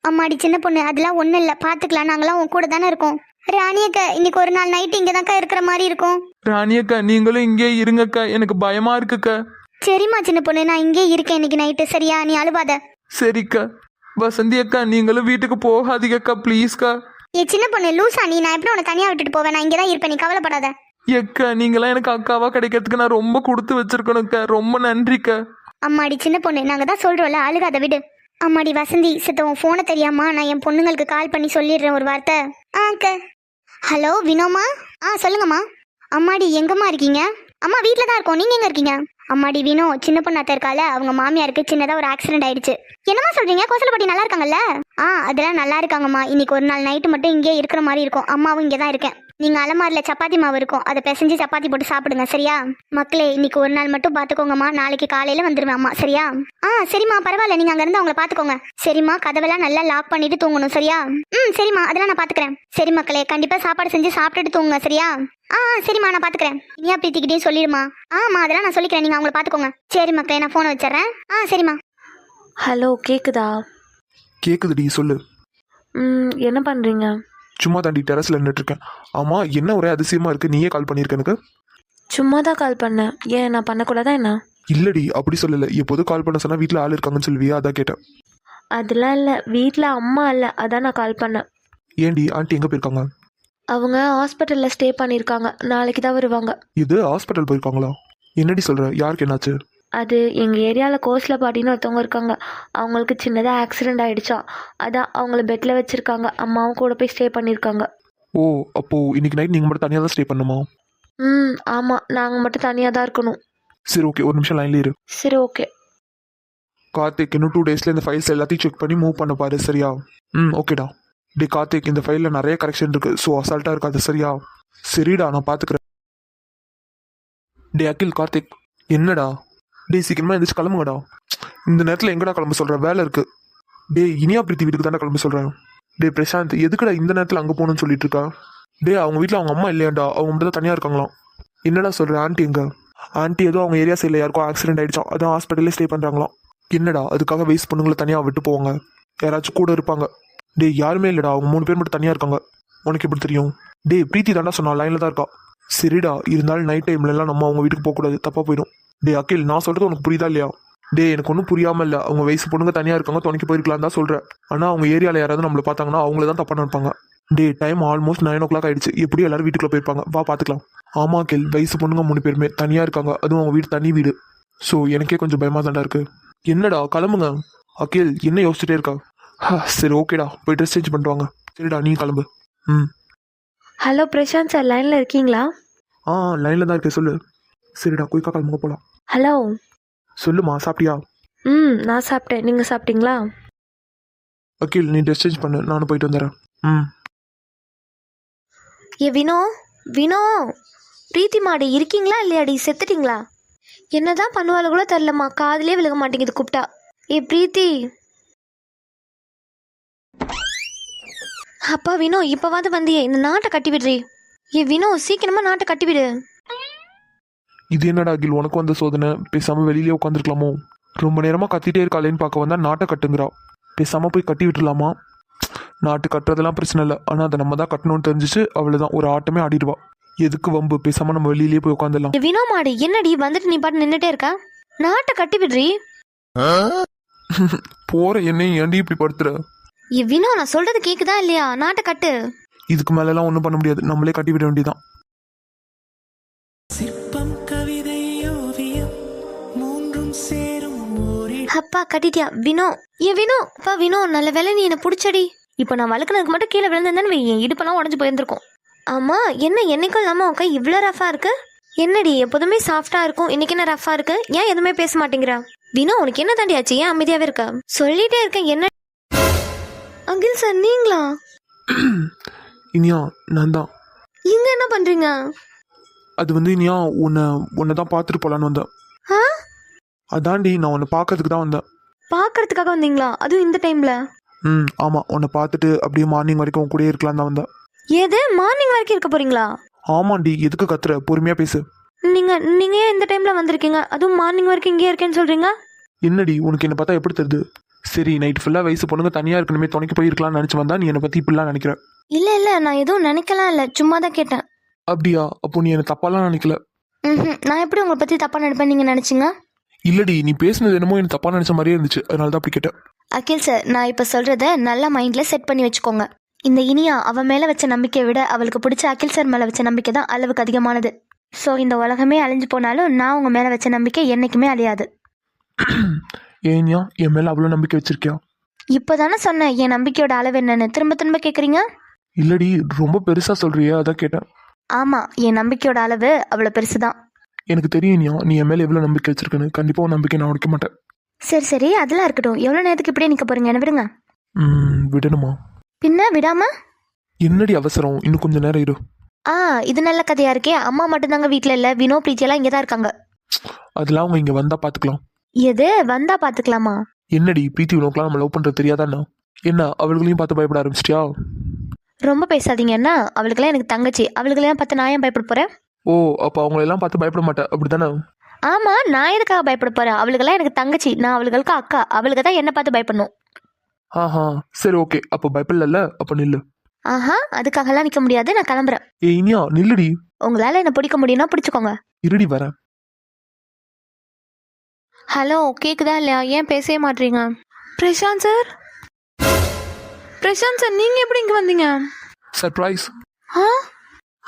அம்மாடி சின்ன பொண்ணு, அதெல்லாம் ஒன்றும் இல்லை, பார்த்துக்கலாம், நாங்களாம் உன் கூட தானே இருக்கோம். ராணியக்கா, இன்னைக்கு ஒரு நாள் நைட்டு இங்கே தான்க்கா இருக்கிற மாதிரி இருக்கும். ராணியக்கா, நீங்களும் இங்கே இருங்கக்கா, எனக்கு பயமா இருக்குக்கா. சரிம்மா சின்ன பொண்ணு, நான் இங்கே இருக்கேன் இன்னைக்கு நைட்டு, சரியா? நீ அழுவாத. சரிக்கா. வசந்தி அக்கா, நீங்களும் வீட்டுக்கு போகாதீங்கக்கா, ப்ளீஸ்க்கா. ஏ சின்ன பொண்ணு, லூசா நீ? நான் எப்படி உன்னை தனியாக விட்டுட்டு போவேன்? நான் இங்கே தான் இருப்பேன், நீ கவலைப்படாத. ஏக்கா, நீங்களாம் எனக்கு அக்காவா கிடைக்கிறதுக்கு நான் ரொம்ப கொடுத்து வச்சிருக்கணும்க்கா, ரொம்ப நன்றிக்கா. அம்மாடி சின்ன பொண்ணு, நாங்கள் தான் சொல்கிறோம்ல, அழுகாத விடு. அம்மாடி வசந்தி, சித்தவன் ஃபோனை தெரியாமா? நான் என் பொண்ணுங்களுக்கு கால் பண்ணி சொல்லிடுறேன் ஒரு வார்த்தை. அக்கா. ஹலோ வினோமா? சொல்லுங்கம்மா. அம்மாடி எங்கம்மா இருக்கீங்க? அம்மா வீட்டில் தான் இருக்கோம், நீங்கள் எங்கே இருக்கீங்க? அம்மாடி வினோ, சின்ன பொண்ணாத்த இருக்கால, அவங்க மாமியாருக்கு சின்னதாக ஒரு ஆக்சிடென்ட் ஆயிடுச்சு. என்னம்மா சொல்கிறீங்க? கோசலப்பட்டி நல்லா இருக்காங்கல்ல? அதெல்லாம் நல்லா இருக்காங்கம்மா. இன்னைக்கு ஒரு நாள் நைட்டு மட்டும் இங்கே இருக்கிற மாதிரி இருக்கும். அம்மாவும் இங்கே தான் இருக்கேன். நீங்க அலமாரில சப்பாத்தி மாவு இருக்கும், அதை பிசைஞ்சு சப்பாத்தி போட்டு சாப்பிடுங்க சரியா? மக்களே, இன்னைக்கு ஒரு நாள் மட்டும் பாத்துக்கோங்கம்மா, நாளைக்கு காலையில வந்துருவேன் அம்மா சரியா? சரிம்மா, பரவாயில்ல, நீங்க அங்க இருந்து அவங்கள பாத்துக்கோங்க சரிம்மா. கதவெல்லாம் நல்லா லாக் பண்ணிட்டு தூங்கணும் சரியா? சரிம்மா, அதெல்லாம் நான் பாத்துக்கிறேன். சரி மக்களே, கண்டிப்பா சாப்பாடு செஞ்சு சாப்பிட்டுட்டு தூங்குங்க சரியா? சரிம்மா, நான் பாத்துக்கிறேன். இனியா பிரீத்திக்கிட்டையும் சொல்லிடுமா? அதெல்லாம் நான் சொல்லிக்கிறேன், நீங்க அவங்கள பாத்துக்கோங்க. சரி மக்களே, நான் போனை வச்சிடறேன். சரிம்மா. ஹலோ, கேக்குதா? கேக்குதுடி, சொல்லு. என்ன பண்ணுறீங்க? சும்மா தாண்டி டெரஸ்ல நின்றுட்டு இருக்கேன். ஆமா, என்ன ஒரே அதிசயமா இருக்கு, நீயே கால் பண்ணியிருக்க எனக்கு? சும்மா தான் கால் பண்ணேன். ஏன் நான் பண்ணக்கூடாதா என்ன? இல்லடி, அப்படி சொல்லல. எப்போதும் கால் பண்ண சொன்னா வீட்டில் ஆள் இருக்காங்கன்னு சொல்லுவியா, அதான் கேட்டேன். அதெல்லாம் இல்லை, வீட்டில் அம்மா இல்லை, அதான் நான் கால் பண்ணேன். ஏண்டி, ஆண்டி எங்க போயிருக்காங்க? அவங்க ஹாஸ்பிட்டலில் ஸ்டே பண்ணியிருக்காங்க, நாளைக்கு தான் வருவாங்க. இது ஹாஸ்பிட்டல் போயிருக்காங்களா? என்னடி சொல்ற, யாருக்கு என்னாச்சு? அது எங்கள் ஏரியாவில் கோஸ்ல பாட்டின்னு ஒருத்தவங்க இருக்காங்க. அவங்களுக்கு சின்னதாக ஆக்சிடெண்ட் ஆகிடுச்சா, அதான் அவங்கள பெட்டில் வச்சுருக்காங்க. அம்மாவும் கூட போய் ஸ்டே பண்ணியிருக்காங்க. ஓ, அப்போ இன்னைக்கு நைட் நீங்க மட்டும் தனியாக தான் ஸ்டே பண்ணுமா? ஆமாம், நாங்கள் மட்டும் தனியாக தான் இருக்கணும். சரி ஓகே, ஒரு நிமிஷம் லைன்ல இரு. சரி ஓகே. கார்த்திக், இன்னும் 2 டேஸ்ல இந்த ஃபைல்ஸ் எல்லாத்தையும் செக் பண்ணி மூவ் பண்ண பாரு சரியா? ஓகேடா. டே கார்த்திக், இந்த ஃபைலில் நிறைய கரெக்ஷன் இருக்கு, ஸோ அசால்ட்டாக இருக்காது சரியா? சரிடா, நான் பார்த்துக்கிறேன். டே அகில், கார்த்திக், என்னடா? டே சீக்கிரமா எந்திரிச்சு கிளம்புங்கடா. இந்த நேரத்தில் எங்கடா கிளம்ப சொல்ற, வேலை இருக்கு. டே இனியா பிரீத்தி வீட்டுக்கு தானே கிளம்ப சொல்றேன். டே பிரசாந்த், எதுக்குடா இந்த நேரத்தில் அங்கே போகணும்னு சொல்லிட்டு இருக்கா? டே அவங்க வீட்டில் அவங்க அம்மா இல்லையாண்டா, அவங்க மட்டும் தான் தனியாக இருக்காங்களாம். என்னடா சொல்ற? ஆண்டி எங்க? ஆண்டி ஏதோ அவங்க ஏரியா சைடில் யாருக்கும் ஆக்சிடென்ட் ஆயிடுச்சோம், அதான் ஹாஸ்பிட்டல்லே ஸ்டே பண்ணுறாங்களாம். என்னடா, அதுக்காக வயசு பொண்ணுங்களை தனியாக விட்டு போவாங்க? யாராச்சும் கூட இருப்பாங்க. டே யாருமே இல்லைடா, அவங்க 3 பேர் மட்டும் தனியாக இருக்காங்க. உனக்கு எப்படி தெரியும்? டே பிரீத்தி தாண்டா சொன்னா, லைனில் தான் இருக்கா. சரிடா, இருந்தாலும் நைட் டைம்லலாம் நம்ம அவங்க வீட்டுக்கு போகக்கூடாது, தப்பாக போயிடும். டே அகில், நான் சொல்கிறது உனக்கு புரியுதா இல்லையா? டே எனக்கு ஒன்றும் புரியாமல் இல்லை, அவங்க வயசு பொண்ணுங்க தனியாக இருக்காங்க, துணைக்கு போயிருக்கலாம் தான் சொல்கிறேன். ஆனால் அவங்க ஏரியாவில் யாராவது நம்மளை பார்த்தாங்கன்னா அவங்கள தான் தப்பாக நினைப்பாங்க. டே டைம் ஆல்மோஸ்ட் 9 o'clock ஆயிடுச்சு, எப்படி எல்லாரும் வீட்டுக்குள்ளே போயிருப்பாங்க, வா பார்த்துக்கலாம். ஆமா அகில், வயசு பொண்ணுங்க 3 பேருமே தனியாக இருக்காங்க, அதுவும் அவங்க வீடு தனி வீடு. ஸோ எனக்கே கொஞ்சம் பயமாக தாண்டா இருக்கு. என்னடா கிளம்புங்க. அகில் என்ன யோசிச்சுட்டே இருக்கா? சரி ஓகேடா, போய் ட்ரெஸ் சேஞ்ச் பண்ணிட்டு வாங்க. சரிடா, நீ கிளம்பு. ஹலோ பிரசாந்த் சார், லைனில் இருக்கீங்களா? லைனில் தான் இருக்கேன், சொல்லு. சரிடா, குயிக்காக கிளம்புங்க போகலாம். ஹலோ. சொல்லுமா, சாப்பிட்டியா? நான் சாப்பிட்டேன், நீங்கள் சாப்பிட்டீங்களா? அகில் நீ ட்ரெஸ் சேஞ்ச் பண்ணு, நானும் போயிட்டு வந்துடுறேன். ஏ வினோ, வினோ, பிரீத்தி மாடி இருக்கீங்களா இல்லையாடி? செத்துட்டீங்களா? என்னதான் பண்ணுவாள் கூட தெரிலம்மா, காதுலயே விழுக மாட்டேங்குது கூப்பிட்டா. ஏ பிரீத்தி. அப்பா வினோ, இப்போவாது வந்தியே, இந்த நாட்டை கட்டி விடுறி. ஏ வினோ, சீக்கிரமா நாட்டை கட்டி விடு. இது என்னடா அகில், உனக்கு வந்த சோதனை? பேசாம வெளியிலே உட்காந்துருக்கலாமோ? ரொம்ப நேரமா கத்திட்டே இருக்காளேன்னு பார்க்க வந்தா நாட்டை கட்டுங்கிறா. பேசாம போய் கட்டி விட்டுலாமா? நாட்டு கட்டுறதெல்லாம் பிரச்சனை இல்லை, ஆனால் அதை நம்ம தான் கட்டணும்னு தெரிஞ்சிச்சு, அவ்வளோதான், ஒரு ஆட்டமே ஆடிடுவா. எதுக்கு வம்பு, பேசாம நம்ம வெளியிலேயே போய் உட்காந்துடலாம். ஏ வினோ மாடி, என்னடி வந்துட்டு நீ பாட்டு நின்றுட்டே இருக்கா? நாட்டை கட்டி விடுறி. போற என்னையும் ஏன்டி இப்படி படுத்துற? ஏ வினோ, நான் சொல்றது கேக்குதா இல்லையா? நாட்டை கட்டு. இதுக்கு மேலெல்லாம் ஒன்றும் பண்ண முடியாது, நம்மளே கட்டி விட வேண்டியதான். சிற்பம் கவிதை ஓவியம் மூன்றும் சேரும் அப்பா கட்டிட்டியா வினோ? ஏ வினோ, அப்பா வினோ, நல்ல வேலை நீ என்னை பிடிச்சடி. இப்போ நான் வளர்க்குனதுக்கு மட்டும் கீழே விழுந்தேன்னு வை, என் இடுப்பெல்லாம் உடஞ்சு போயிருந்திருக்கும். ஆமா, என்ன என்னைக்கும் இல்லாமல் உன் கை இவ்வளோ ரஃபாக இருக்கு? என்னடி, எப்போதுமே சாஃப்டாக இருக்கும், இன்னைக்கு என்ன ரஃபாக இருக்கு? ஏன் எதுவுமே பேச மாட்டேங்கிறா? வினோ, உனக்கு என்ன தாண்டி ஆச்சு? ஏன் அமைதியாகவே இருக்க? சொல்லிட்டே இருக்கேன். என்ன அகில் சார், நீங்களா? இனியா, நான் தான். இங்க என்ன பண்றீங்க? அது வந்து இனியா, உன்னை தான் பார்த்துட்டு போலான்னு வந்தேன். அதாண்டி, நான் உன்னை பார்க்கறதுக்கு தான் வந்தேன். பார்க்கறதுக்காக வந்தீங்களா? அதுவும் இந்த டைம்ல? ஆமாம், உன்னை பார்த்துட்டு அப்படியே மார்னிங் வரைக்கும் உன் கூடயே இருக்கலாம் தான் வந்தேன். ஏது மார்னிங் வரைக்கும் இருக்க போறீங்களா? ஆமாண்டி, எதுக்கு கத்துற? பொறுமையா பேசு. நீங்க ஏன் இந்த டைம்ல வந்திருக்கீங்க? அதுவும் மார்னிங் வரைக்கும் இங்கே இருக்கேன்னு சொல்றீங்க? என்னடி, உனக்கு என்னை பார்த்தா எப்படி தெரியுது? சரி, நைட் ஃபுல்லாக வயசு பொண்ணுங்க தனியாக இருக்கணுமே, துணைக்கு போயிருக்கலாம்னு நினச்சி வந்தா, நீ என்னை பற்றி இப்படிலாம் நினைக்கிற? இல்ல, நான் எதுவும் நினைக்கலாம் இல்லை, சும்மா தான் கேட்டேன். அப்படியா? அப்போ நீ என்னை தப்பாலாம் நினைக்கல? நான் எப்படி உங்களை பத்தி தப்பா நினைப்பேன் நீங்க நினைச்சீங்க? இல்லடி, நீ பேசுனது என்னமோ எனக்கு தப்பா நினைச்ச மாதிரியே இருந்துச்சு, அதனால தான் அப்படி கேட்டேன். அகில் சார், நான் இப்போ சொல்றத நல்லா மைண்ட்ல செட் பண்ணி வச்சுக்கோங்க. இந்த இனியா அவ மேல வச்ச நம்பிக்கையை விட அவளுக்கு பிடிச்ச அகில் சார் மேல வச்ச நம்பிக்கை தான் அளவுக்கு அதிகமானது. ஸோ இந்த உலகமே அழிஞ்சு போனாலும் நான் உங்க மேல வச்ச நம்பிக்கை என்னைக்குமே அழியாது. ஏன்யா என் மேல அவ்வளோ நம்பிக்கை வச்சிருக்கியா? இப்போதானே சொன்னேன் என் நம்பிக்கையோட அளவு என்னன்னு, திரும்ப திரும்ப கேட்குறீங்க? இல்லடி, ரொம்ப பெருசா சொல்றியே, அதான் கேட்டேன். ஆமா, என் நம்பிக்கையோட அளவு அவ்வளோ பெருசுதான். எனக்கு தெரியும் நீ என் மேல எவ்வளோ நம்பிக்கை வச்சிருக்கேன்னு. கண்டிப்பா உன் நம்பிக்கை நான் உடைக்க மாட்டேன். சரி, அதெல்லாம் இருக்கட்டும். எவ்வளோ நேரத்துக்கு இப்படியே நிற்க போறீங்க? என்ன விடுங்க. விடணுமா? பின்ன விடாம? என்னடி அவசரம், இன்னும் கொஞ்சம் நேரம் இரு. ஆ இது நல்ல கதையா இருக்கே. அம்மா மட்டும்தாங்க வீட்டில் இல்லை, வினோ பிரீத்தியெல்லாம் இங்கே தான் இருக்காங்க. அதெல்லாம் அவங்க இங்க வந்தா பாத்துக்கலாம். எது வந்தா பார்த்துக்கலாமா? என்னடி பிரீத்தி உனக்குலாம் நம்ம லவ் பண்றது தெரியாதாண்ணா? என்ன அவளுகளையும் பார்த்து பயப்பட ஆரம்பிச்சிட்டியா? ரொம்ப பேசாதீங்க அண்ணா. அவளுக்கெல்லாம் எனக்கு தங்கச்சி, அவளுக்கெல்லாம் பார்த்து நான் ஏன் பயப்பட போகிறேன்? ஓ அப்போ அவங்களெல்லாம் பார்த்து பயப்பட மாட்டேன் அப்படிதானே? ஆமாம், நான் எதுக்காக பயப்பட போகிறேன்? அவளுக்கெல்லாம் எனக்கு தங்கச்சி, நான் அவளுகளுக்கு அக்கா. அவளுக்கு தான் என்னை பார்த்து பயப்படணும். ஆஹா சரி ஓகே, அப்போ பயப்படல, அப்போ நில்லு. ஆஹா அதுக்காகலாம் நிற்க முடியாது, நான் கிளம்புறேன். இனியா நில்லுடி. உங்களால் என்னை பிடிக்க முடியும்னா பிடிச்சிக்கோங்க. இருடி வரேன். ஹலோ கேக்குதா இல்லையா? ஏன் பேசவே மாட்டீங்க? பிரசாந்த் சார், பிரசாந்த் சார் நீங்கள் எப்படி இங்கே வந்தீங்க? சர்ப்ரைஸ். ஆ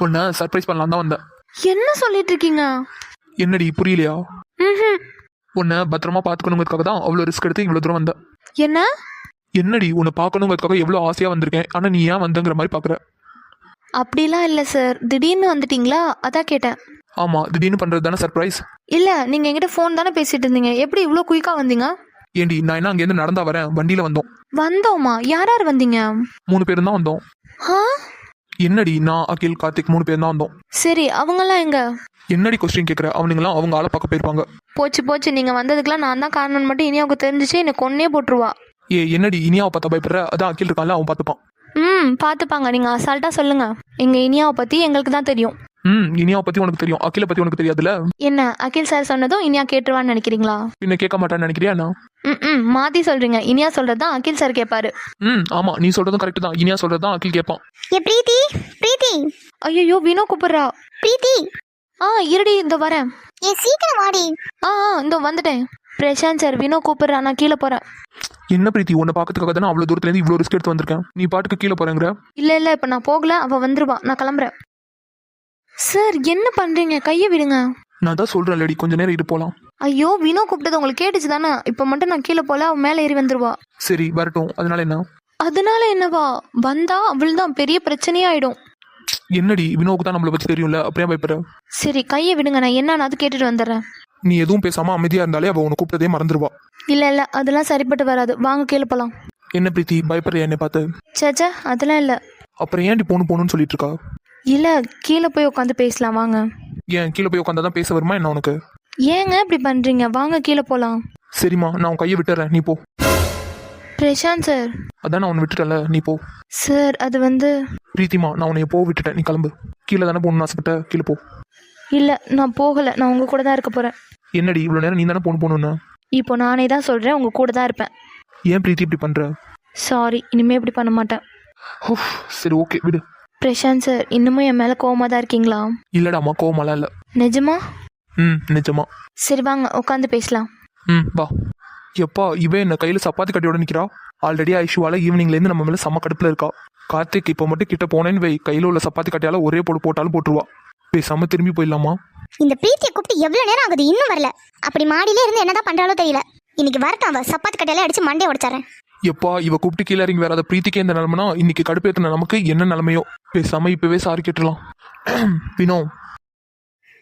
உன்னை சர்ப்ரைஸ் பண்ணலாம் தான் வந்தேன். என்ன சொல்லிட்டு இருக்கீங்க? என்னடி புரியலையா? ம் உன்னை பத்திரமா பார்த்துக்கணுங்கிறதுக்காக தான் அவ்வளோ ரிஸ்க் எடுத்து இவ்வளோ தூரம் வந்தேன். என்ன? என்னடி உன்னை பார்க்கணுங்கிறதுக்காக எவ்வளோ ஆசையாக வந்திருக்கேன், ஆனால் நீ ஏன் வந்தங்கிற மாதிரி பார்க்குற. அப்படிலாம் இல்லை சார், திடீர்னு வந்துட்டீங்களா அதான் கேட்டேன். ஆமாம் திடீர்னு பண்ணுறது தானே சர்ப்ரைஸ். இல்லை நீங்கள் என்கிட்ட ஃபோன் தானே பேசிட்டு இருந்தீங்க, எப்படி இவ்வளோ குயிக்காக வந்தீங்க? ஏண்டி நான் என்ன அங்கேருந்து நடந்தா வரேன், வண்டியில் வந்தோம். வந்தோமா? யார் யார் வந்தீங்க? 3 பேரும் தான் வந்தோம். ஆ என்னடி நான் அகில் கார்த்திக் 3 பேர் தான் வந்தோம். சரி, அவங்கெல்லாம் எங்க? என்னடி கொஸ்டின் கேட்குற? அவனுங்களாம் அவங்க ஆளை பார்க்க போயிருப்பாங்க. போச்சு போச்சு, நீங்கள் வந்ததுக்கெல்லாம் நான் தான் காரணம் மட்டும் இனியாவுக்கு தெரிஞ்சிச்சு என்னை கொன்னே போட்டுருவா. என்னடி இனியாவை பார்த்தா பயப்படுற? அதான் அகில் இருக்கான்ல, அவன் பார்த்துப்பான். பார்த்துப்பாங்க, நீங்கள் அசால்ட்டாக சொல்லுங்க. எங்கள் இனியாவை பற்றி எங்களுக்கு தான் தெரியும். இனியாவை பற்றி உனக்கு தெரியும், அகிலை பற்றி உனக்கு தெரியாதுல்ல? என்ன அகில் சார் சொன்னதும் இனியா கேட்டுருவான்னு நினைக்கிறீங்களா? பின்ன கேட்க மாட்டான்னு நினைக்கிறியா? மாற்றி சொல்கிறீங்க. இனியா சொல்கிறது தான் அகில் சார் கேட்பாரு. ஆமாம் நீ சொல்கிறதும் கரெக்டு தான். இனியா சொல்கிறது தான் அகில் கேட்பான். ஏ பிரீத்தி, பிரீத்தி, ஐயோ வினோ கூப்பிட்றா. பிரீத்தி, இருடி இந்த வரேன். ஏ சீக்கிரம் வாடி. இந்த வந்துட்டேன். பிரசாந்த் சார் வினோ கூப்பிட்றா, நான் கீழே போகிறேன். என்ன பிரீத்தி, உன்னை பார்க்கறதுக்காக தானே அவ்வளோ தூரத்துலேருந்து இவ்வளோ ரிஸ்க் எடுத்து வந்திருக்கேன். நீ பாட்டுக்கு கீழே போகிறேங்கிற? இல்லை இப்போ நான் போகல, அவள் வந்துருவா, நான் கிளம்புறேன். சார் என்ன பண்ணுறீங்க? கையை விடுங்க. நான் தான் சொல்கிறேன் லேடி, கொஞ்ச நேரம் இரு போகலாம். ஐயோ வினோ கூப்பிட்டது உங்களுக்கு கேட்டுச்சு தானே? இப்போ மட்டும் நான் கீழே போல, அவன் மேலே ஏறி வந்துருவா. சரி வரட்டும், அதனால என்ன? அதனால என்னவா? வந்தா அவள் தான் பெரிய பிரச்சனையே ஆயிடும். என்னடி வினோவுக்கு தான் நம்மளை பற்றி தெரியும்ல, அப்படியே பயப்படுற? சரி கையை விடுங்க, நான் என்னன்னு அது கேட்டுட்டு வந்துடுறேன். நீ எதுவும் பேசாமல் அமைதியாக இருந்தாலே அவள் உன்னை கூப்பிட்டதே மறந்துடுவா. இல்லை அதெல்லாம் சரிப்பட்டு வராது, வாங்க கீழே போகலாம். என்ன பிரீத்தி பயப்படுறியா என்னை பார்த்து? சேச்சா அதெல்லாம் இல்லை. அப்புறம் ஏன்டி போகணும்னு சொல்லிட்டு இருக்கா? இல்லை கீழே போய் உட்காந்து பேசலாம் வாங்க. ஏன் கீழே போய் உட்காந்தா தான் பேச வருமா என்ன உனக்கு? ஏங்க இப்படி பண்ணுறீங்க? வாங்க கீழே போகலாம். சரிம்மா நான் உன் கையை விட்டுறேன், நீ போ. பிரசாந்த் சார். அதான் நான் உன்னை விட்டுட்டேன்ல, நீ போ. சார் அது வந்து பிரீத்திமா நான் உன்னை எப்போ விட்டுட்டேன், நீ கிளம்பு. கீழே தானே போகணும்னு ஆசைப்பட்ட, கீழே போ. இல்லை நான் போகலை, நான் உங்கள் கூட தான் இருக்க போகிறேன். என்னடி இவ்வளோ நேரம் நீ தானே போகணுன்னு? இப்போ நானே தான் சொல்கிறேன், உங்கள் கூட தான் இருப்பேன். ஏன் பிரீத்தி இப்படி பண்ணுற? சாரி, இனிமேல் இப்படி பண்ண மாட்டேன். சரி ஓகே விடு. பிரசாந்த் சார் இன்னமும் என் மேலே கோவமாக தான் இருக்கீங்களா? இல்லடாம்மா கோவமாலாம் இல்லை. நிஜமா? நிஜமா. சரி வாங்க உட்காந்து பேசலாம். வா. எப்பா இவன் என்ன கையில் சப்பாத்தி கட்டியோட நிற்கிறா. ஆல்ரெடி ஐஷுவால ஈவினிங்லேருந்து நம்ம மேலே செம்ம கடுப்பில் இருக்கா. கார்த்திக் இப்போ மட்டும் கிட்ட போனேன்னு வை, கையில் உள்ள சப்பாத்தி கட்டியால ஒரே போட்டாலும் போட்டுருவா. பேசாம திரும்பி போயிடலாமா? இந்த பிரீத்தியை கூப்பிட்டு எவ்வளவு நேரம் ஆகுது, இன்னும் வரல. அப்படி மாடியில இருந்து என்னதான் பண்றாலோ தெரியல. இன்னைக்கு வரட்டும், அவ சப்பாத்தி கட்டையில அடிச்சு மண்டே உடைச்சாரேன். எப்பா இவ கூப்பிட்டு கீழே இறங்கி வராத பிரீத்திக்கே இந்த நிலமைனா இன்னைக்கு கடுப்பேற்றின நமக்கு என்ன நிலைமையோ. பேசாம இப்பவே சாரி கேட்டுலாம். வினோ.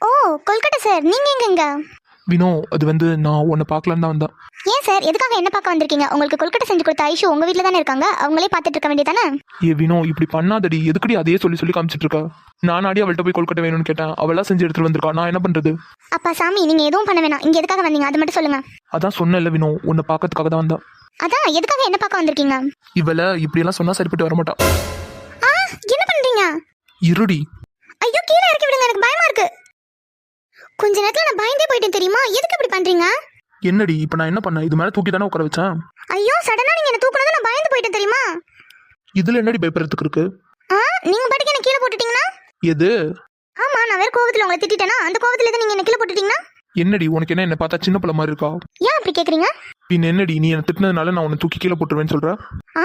ஓ கொல்கட்டா சார், நீங்க எங்க? வினோ அது வந்து நான் உன்னை பார்க்கலான்னு தான் வந்தேன். ஏன் சார் எதுக்காக என்ன பார்க்க வந்திருக்கீங்க? உங்களுக்கு கொல்கட்டா செஞ்சு கொடுத்த ஐஷு உங்க வீட்டில் தானே இருக்காங்க, அவங்களே பார்த்துட்டு இருக்க வேண்டியதானே? வினோ இப்படி பண்ணாதடி, எதுக்கடி அதே சொல்லி காமிச்சிட்டு இருக்கா? நானாடி அவள்கிட்ட போய் கொல்கட்டை வேணும்னு கேட்டேன், அவளா செஞ்சு எடுத்துட்டு வந்திருக்கா, நான் என்ன பண்றது? அப்பா சாமி நீங்க எதுவும் பண்ண வேணாம், இங்க எதுக்காக வந்தீங்க அது மட்டும் சொல்லுங்க. அதான் சொன்னேன்ல வினோ, உன்னை பார்க்கறதுக்காக தான் வந்தேன். அதான் எதுக்காக என்ன பார்க்க வந்திருக்கீங்க? இவள இப்படி எல்லாம் சொன்னா சரிப்பட்டு வரமாட்டா. என்ன பண்றீங்க? இருடி. ஐயோ கீழே இறக்கி விடுங்க, எனக்கு பயமா இருக்கு. கொஞ்ச நேரத்துல நான் பயந்தே போயிட்டேன் தெரியுமா? எதுக்கு இப்படி பண்றீங்க? என்னடி இப்ப நான் என்ன பண்ண? இது மேல தூக்கி தானே உட்கார வச்சேன். ஐயோ சடனா நீங்க என்ன தூக்குனது நான் பயந்து போயிட்டேன் தெரியுமா? இதுல என்னடி பயப்படுறதுக்கு இருக்கு? நீங்க பாட்டுக்கு என்ன கீழே போட்டுட்டீங்கன்னா? எது? ஆமா நான் வேற கோவத்துல உங்களை திட்டிட்டேனா? அந்த கோவத்துல தான் நீங்க என்ன கீழே போட்டுட்டீங்கன்னா? என்னடி உனக்கு என்ன பார்த்தா சின்ன பிள்ளை மாதிரி இருக்கா? ஏன் அப்படி கேக்குறீங்க? பின் என்னடி நீ என்ன திட்டினதுனால நான் உன்னை தூக்கி கீழே போட்டுருவேன்னு சொல்ற?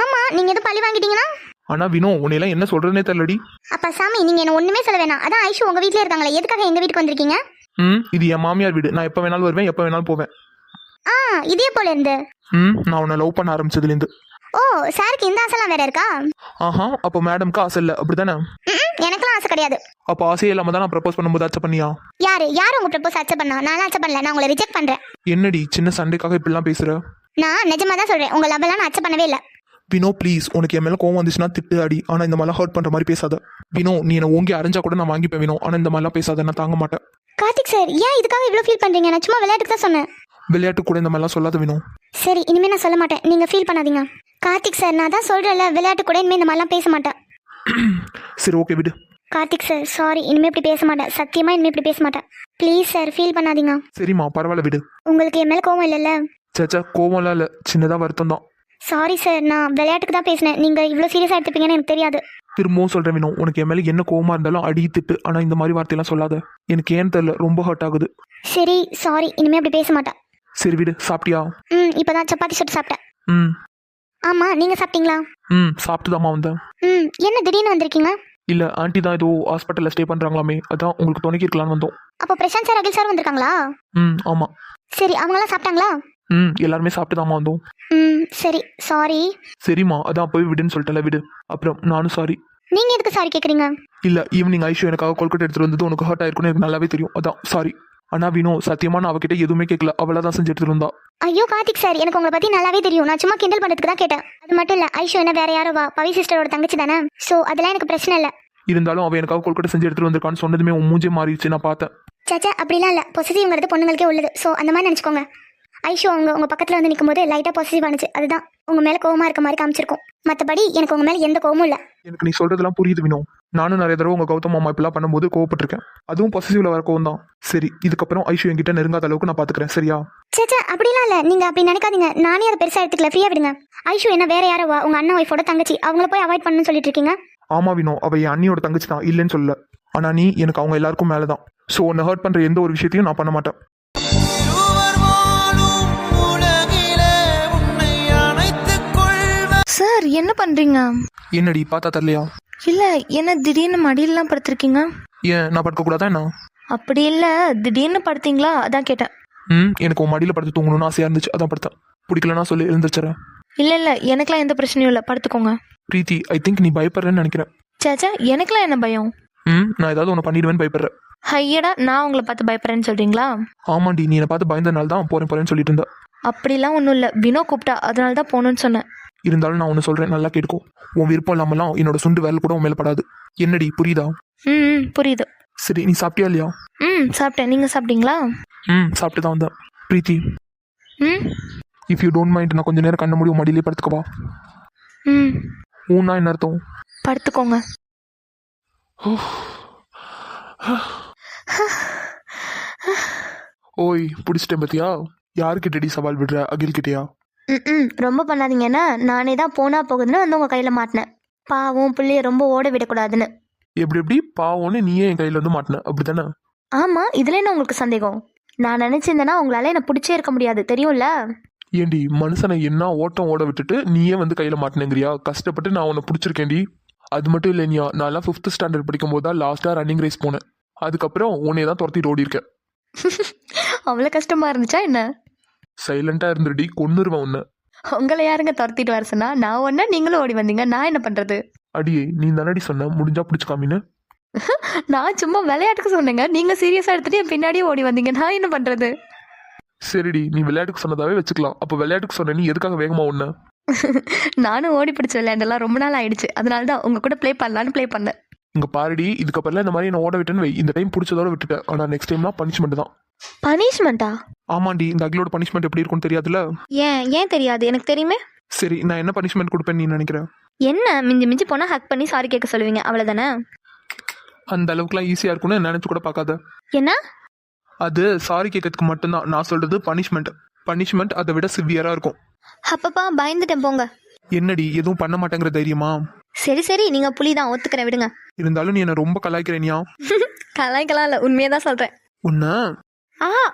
ஆமா நீங்க எதுவும் பழி வாங்கிட்டீங்கன்னா? ஆனா வினோ உன்னையெல்லாம் என்ன சொல்றதுனே தெரியலடி. அப்பா சாமி நீங்க என்ன ஒண்ணுமே சொல்ல வேணாம். அதான் ஐஷு உங்க வீட்லயே இருக்காங்களே, எதுக்காக எங்க வீட்டுக்கு வந்திருக்கீங்க? இது என் மாமியார் வீடு, நான் எப்ப வேணாலும் வருவேன், எப்ப வேணாலும் போவேன். இதே போல இருந்து நான் உன்னை லவ் பண்ண ஆரம்பிச்சதுல இருந்து. ஓ சாருக்கு இந்த ஆசைலாம் வேற இருக்கா? ஆஹா அப்போ மேடம்க்கு ஆசை இல்ல அப்படிதானே? எனக்குலாம் ஆசை கிடையாது. அப்போ ஆசையே இல்லாம தான் நான் ப்ரப்போஸ் பண்ணும்போது அச்ச பண்ணியா? யாரு உங்க ப்ரப்போஸ் அச்ச பண்ணா? நான் அச்ச பண்ணல, நான் உங்களை ரிஜெக்ட் பண்றேன். என்னடி சின்ன சண்டைக்காக இப்படிலாம் பேசுற? நான் நிஜமா தான் சொல்றேன், உங்க லவ் எல்லாம் நான் அச்ச பண்ணவே இல்ல. வினோ ப்ளீஸ், உனக்கு என் மேலே கோவம் வந்துச்சுன்னா திட்டு அடி, ஆனால் இந்த மாதிரிலாம் ஹர்ட் பண்ணுற மாதிரி பேசாத. வினோ, நீ என்னை ஓங்கி அரைஞ்சா கூட நான் வாங்கிப்பேன் வினோ, ஆனால் இந்த மாதிரிலாம் பேசாத, நான் தாங்க மாட்டேன். கார்த்திக் சார் ஏன் இதுக்காக இவ்வளோ ஃபீல் பண்ணுறீங்க? நான் சும்மா விளையாட்டுக்கு தான் சொன்னேன். விளையாட்டு கூட இந்த மாதிரிலாம் சொல்லாத வினோ. சரி இனிமேல் நான் சொல்ல மாட்டேன், நீங்கள் ஃபீல் பண்ணாதீங்க. கார்த்திக் சார் நான் தான் சொல்கிறேன்ல, விளையாட்டு கூட இனிமேல் இந்த மாதிரிலாம் பேச மாட்டேன். சரி ஓகே விடு. கார்த்திக் சார் சாரி, இனிமேல் இப்படி பேச மாட்டேன், சத்தியமாக இனிமேல் இப்படி பேச மாட்டேன். ப்ளீஸ் சார் ஃபீல் பண்ணாதீங்க. சரிம்மா பரவாயில்ல விடு. உங்களுக்கு என் மேலே கோவம் இல்லைல்ல? சேச்சா கோவம்லாம் இல்லை, சின்னதாக வருத்தம் தான். சாரி சார், நான் விளையாட்டுக்கு தான் பேசினேன், நீங்கள் இவ்வளோ சீரியஸாக எடுத்துப்பீங்கன்னு எனக்கு தெரியாது. திரும்பவும் சொல்கிறேன் வினோ, உனக்கு என் மேலே என்ன கோவமாக இருந்தாலும் அடி திட்டு, ஆனால் இந்த மாதிரி வார்த்தையெல்லாம் சொல்லாத. எனக்கு ஏன்னு தெரியல, ரொம்ப ஹர்ட் ஆகுது. சரி சாரி, இனிமேல் அப்படி பேச மாட்டேன். சரி விடு. சாப்பிட்டியா? இப்போ தான் சப்பாத்தி சுட்டு சாப்பிட்டேன். ம் ஆமாம் நீங்கள் சாப்பிட்டீங்களா? சாப்பிட்டுதாம்மா வந்தேன். என்ன திடீர்னு வந்திருக்கீங்க? இல்லை ஆண்டி தான் ஏதோ ஹாஸ்பிட்டலில் ஸ்டே பண்ணுறாங்களாமே, அதான் உங்களுக்கு துணைக்கு இருக்கலான்னு வந்தோம். அப்போ பிரசாந்த் சார் அகில் சார் வந்திருக்காங்களா? ஆமாம். சரி அவங்களாம் சாப்பிட்டாங்களா? எல்லாருமே சாப்பிட்டுதாம்மா வந்தோம். சரி சாரி. சரிம்மா, அதான் போய் விடுன்னு சொல்லிட்டல விடு. அப்புறம் நானும் சாரி. நீங்கள் எதுக்கு சாரி கேட்குறீங்க? இல்லை ஈவினிங் ஐஷு எனக்காக கொல்கட்டை எடுத்துகிட்டு வந்தது உனக்கு ஹர்ட் ஆயிருக்குன்னு எனக்கு நல்லாவே தெரியும், அதான் சாரி. ஆனால் வினோ சத்தியமாக நான் அவகிட்ட எதுவுமே கேட்கல, அவளை தான் செஞ்சு எடுத்துட்டு இருந்தா. ஐயோ கார்த்திக் சார், எனக்கு உங்களை பற்றி நல்லாவே தெரியும், நான் சும்மா கிண்டல் பண்ணுறதுக்கு தான் கேட்டேன். அது மட்டும் இல்லை, ஐஷு என்ன வேற யாரோ வா, பவி சிஸ்டரோட தங்கச்சி தானே, ஸோ அதெல்லாம் எனக்கு பிரச்சனை இல்லை. இருந்தாலும் அவள் எனக்காக கொல்கட்டை செஞ்சு எடுத்துட்டு வந்திருக்கான்னு சொன்னதுமே உன் மூஞ்சே மாறிடுச்சு, நான் பார்த்தேன். சாச்சா அப்படிலாம் இல்லை, பொசிட்டிவ்ங்கிறது பொண்ணுங்களுக்கே உள்ளது, ஸோ அந்த மாதிரி நினச்சிக்கோங்க. ஐஷு உங்கள் பக்கத்தில் வந்து நிற்கும் போது லைட்டாக பாசிட்டிவ் ஆனிச்சு, அதுதான் உங்கள் மேலே கோவமாக இருக்க மாதிரி காமிச்சிருக்கும். மற்றபடி எனக்கு உங்கள் மேலே எந்த கோவமும் இல்லை. எனக்கு நீ சொல்றதெல்லாம் புரியுது வினோ. நானும் நிறைய தடவை உங்க கௌதம் மாமா இப்பெல்லாம் பண்ணும்போது கோவப்பட்டிருக்கேன், அதுவும் பாசிட்டிவ்ல வர கோவம் தான். சரி இதுக்கப்புறம் ஐஷு என்கிட்ட நெருங்காத அளவுக்கு நான் பாத்துக்கிறேன், சரியா? சேச்சா அப்படிலாம் இல்லை, நீங்கள் அப்படி நினைக்காதீங்க, நானே அதை பெருசாக எடுத்துக்கல, ஃப்ரீயாக விடுங்க. ஐஷு என்ன வேற யாரோ வா, உங்கள் அண்ணன் ஒய்ஃபோட தங்கச்சி, அவங்கள போய் அவாய்ட் பண்ணணும்னு சொல்லிட்டு இருக்கீங்க. ஆமா வினோ, அவ என் அண்ணியோட தங்கச்சி தான், இல்லைன்னு சொல்லல. ஆனா நீ எனக்கு அவங்க எல்லாருக்கும் மேலதான், ஸோ உன்னை ஹர்ட் பண்ற எந்த ஒரு விஷயத்தையும் நான் பண்ண மாட்டேன். சார் என்ன பண்றீங்க? என்னடி பார்த்தா தரலையா? இல்ல என்ன திடீர்னு மடியிலலாம் படுத்திருக்கீங்க? ஏன் நான் படுக்க கூடாதா என்ன? அப்படி இல்ல திடீர்னு படுத்தீங்களா அதான் கேட்டேன். எனக்கு உன் மடியில படுத்து தூங்கணும்னு ஆசையா இருந்துச்சு, அதான் படுத்தேன். பிடிக்கலன்னா சொல்லி எழுந்திரிச்சிடறேன். இல்ல எனக்கெல்லாம் எந்த பிரச்சனையும் இல்லை, படுத்துக்கோங்க. பிரீத்தி, ஐ திங்க் நீ பயப்படுறேன்னு நினைக்கிறேன். சேச்சா எனக்கெல்லாம் என்ன பயம்? நான் ஏதாவது உன்னை பண்ணிடுவேன்னு பயப்படுறேன். ஐயடா, நான் உங்களை பார்த்து பயப்படுறேன்னு சொல்றீங்களா? ஆமாண்டி, நீ என்னை பார்த்து பயந்தனால தான் போறேன்னு சொல்லிட்டு இருந்தா. அப்படிலாம் ஒன்றும் இல்லை, வினோ கூப்பிட்டா அதனால தான் போகணும்னு சொன்னேன். இருந்தாலும் நான் ஒன்று சொல்றேன், நல்லா கேட்டுக்கோ. உன் விருப்பம் இல்லாமலாம் என்னோட சுண்டு வேலை கூட உன் மேல படாது. என்னடி புரியுதா? புரியுது. சரி நீ சாப்பிட்டியா இல்லையா? சாப்பிட்டேன், நீங்க சாப்பிட்டீங்களா? சாப்பிட்டு தான் வந்தேன். பிரீத்தி, இஃப் யூ டோன்ட் மைண்ட் நான் கொஞ்ச நேரம் கண்ண முடியும் மடியிலே படுத்துக்கவா? ஊன்னா என்ன அர்த்தம்? படுத்துக்கோங்க. ஓய் பிடிச்சிட்டேன் பத்தியா? யாருக்கிட்டடி சவால் விடுற? அகில் கிட்டயா? ரொம்ப பண்ணாதீங்கன்னா நானே தான் போனா போகுதுன்னு வந்து உங்க கையில மாட்டினேன். பாவம் பிள்ளைய ரொம்ப ஓட விடக்கூடாதுன்னு. எப்படி பாவம்னு நீயே என் கையில வந்து மாட்டின, அப்படித்தானே? ஆமா, இதுல என்ன உங்களுக்கு சந்தேகம்? நான் நினைச்சிருந்தேன்னா உங்களால என்ன பிடிச்சே இருக்க முடியாது, தெரியும்ல? ஏண்டி மனுஷனை என்ன ஓட்டம் ஓட விட்டுட்டு நீயே வந்து கையில மாட்டினேங்கிறியா? கஷ்டப்பட்டு நான் உன்னை பிடிச்சிருக்கேன்டி. அது மட்டும் இல்லையா, நான்லாம் 5th ஸ்டாண்டர்ட் படிக்கும் போது தான் லாஸ்டா ரன்னிங் ரேஸ் போனேன். அதுக்கப்புறம் உன்னையே தான் துரத்திட்டு ஓடி இருக்கேன். அவ்வளோ கஷ்டமா இருந்துச்சா என்ன? சைலண்டா இருந்துடி, கொன்னுருவேன் உன்னை. உங்களை யாருங்க துரத்திட்டு வர சொன்னா? நான் ஒன்னா நீங்களும் ஓடி வந்தீங்க, நான் என்ன பண்றது? அடியே நீ தானடி சொன்ன முடிஞ்சா பிடிச்சுக்காமின்னு. நான் சும்மா விளையாட்டுக்கு சொன்னேங்க, நீங்க சீரியஸா எடுத்துட்டு என் பின்னாடியே ஓடி வந்தீங்க, நான் என்ன பண்றது? சரிடி, நீ விளையாட்டுக்கு சொன்னதாவே வச்சுக்கலாம். அப்ப விளையாட்டுக்கு சொன்ன நீ எதுக்காக வேகமா ஒண்ணு? நானும் ஓடி பிடிச்ச விளையாண்டெல்லாம் ரொம்ப நாள் ஆயிடுச்சு, அதனால தான் உங்க கூட ப்ளே பண்ணலான்னு ப்ளே பண்ணேன். இங்க பாருடி, இதுக்கப்புறம் இந்த மாதிரி நான் ஓட விட்டேன்னு வை. இந்த டைம் பிடிச்சதோட விட்டுட்டேன், ஆனா நெக்ஸ்ட் டைம்லாம் பனிஷ்மெண்ட் தான். பனிஷ்மெண்டா? ஆமாண்டி, இந்த அகிலோட பனிஷ்மெண்ட் எப்படி இருக்கும்னு தெரியாதுல்ல? ஏன் தெரியாது, எனக்கு தெரியுமே. சரி நான் என்ன பனிஷ்மெண்ட் கொடுப்பேன்னு நீ நினைக்கிறேன்? என்ன மிஞ்சி போனா ஹக் பண்ணி சாரி கேட்க சொல்லுவீங்க, அவ்வளவுதானே? அந்த அளவுக்குலாம் ஈஸியா இருக்கும்னு நினைச்சு கூட பார்க்காத. என்ன? அது சாரி கேட்கறதுக்கு மட்டும்தான். நான் சொல்றது பனிஷ்மெண்ட் அதை விட சிவியரா இருக்கும். அப்பப்பா பயந்துட்டேன் போங்க. என்னடி எதுவும் பண்ண மாட்டேங்கிற தைரியமா? சரி நீங்க புலிதான், ஒத்துக்கிறேன், விடுங்க. இருந்தாலும் நீ என்ன ரொம்ப கலாய்க்கிறேனியா? கலாய்க்கலாம் இல்ல, உண்மையதான் சொல்றேன். உன்ன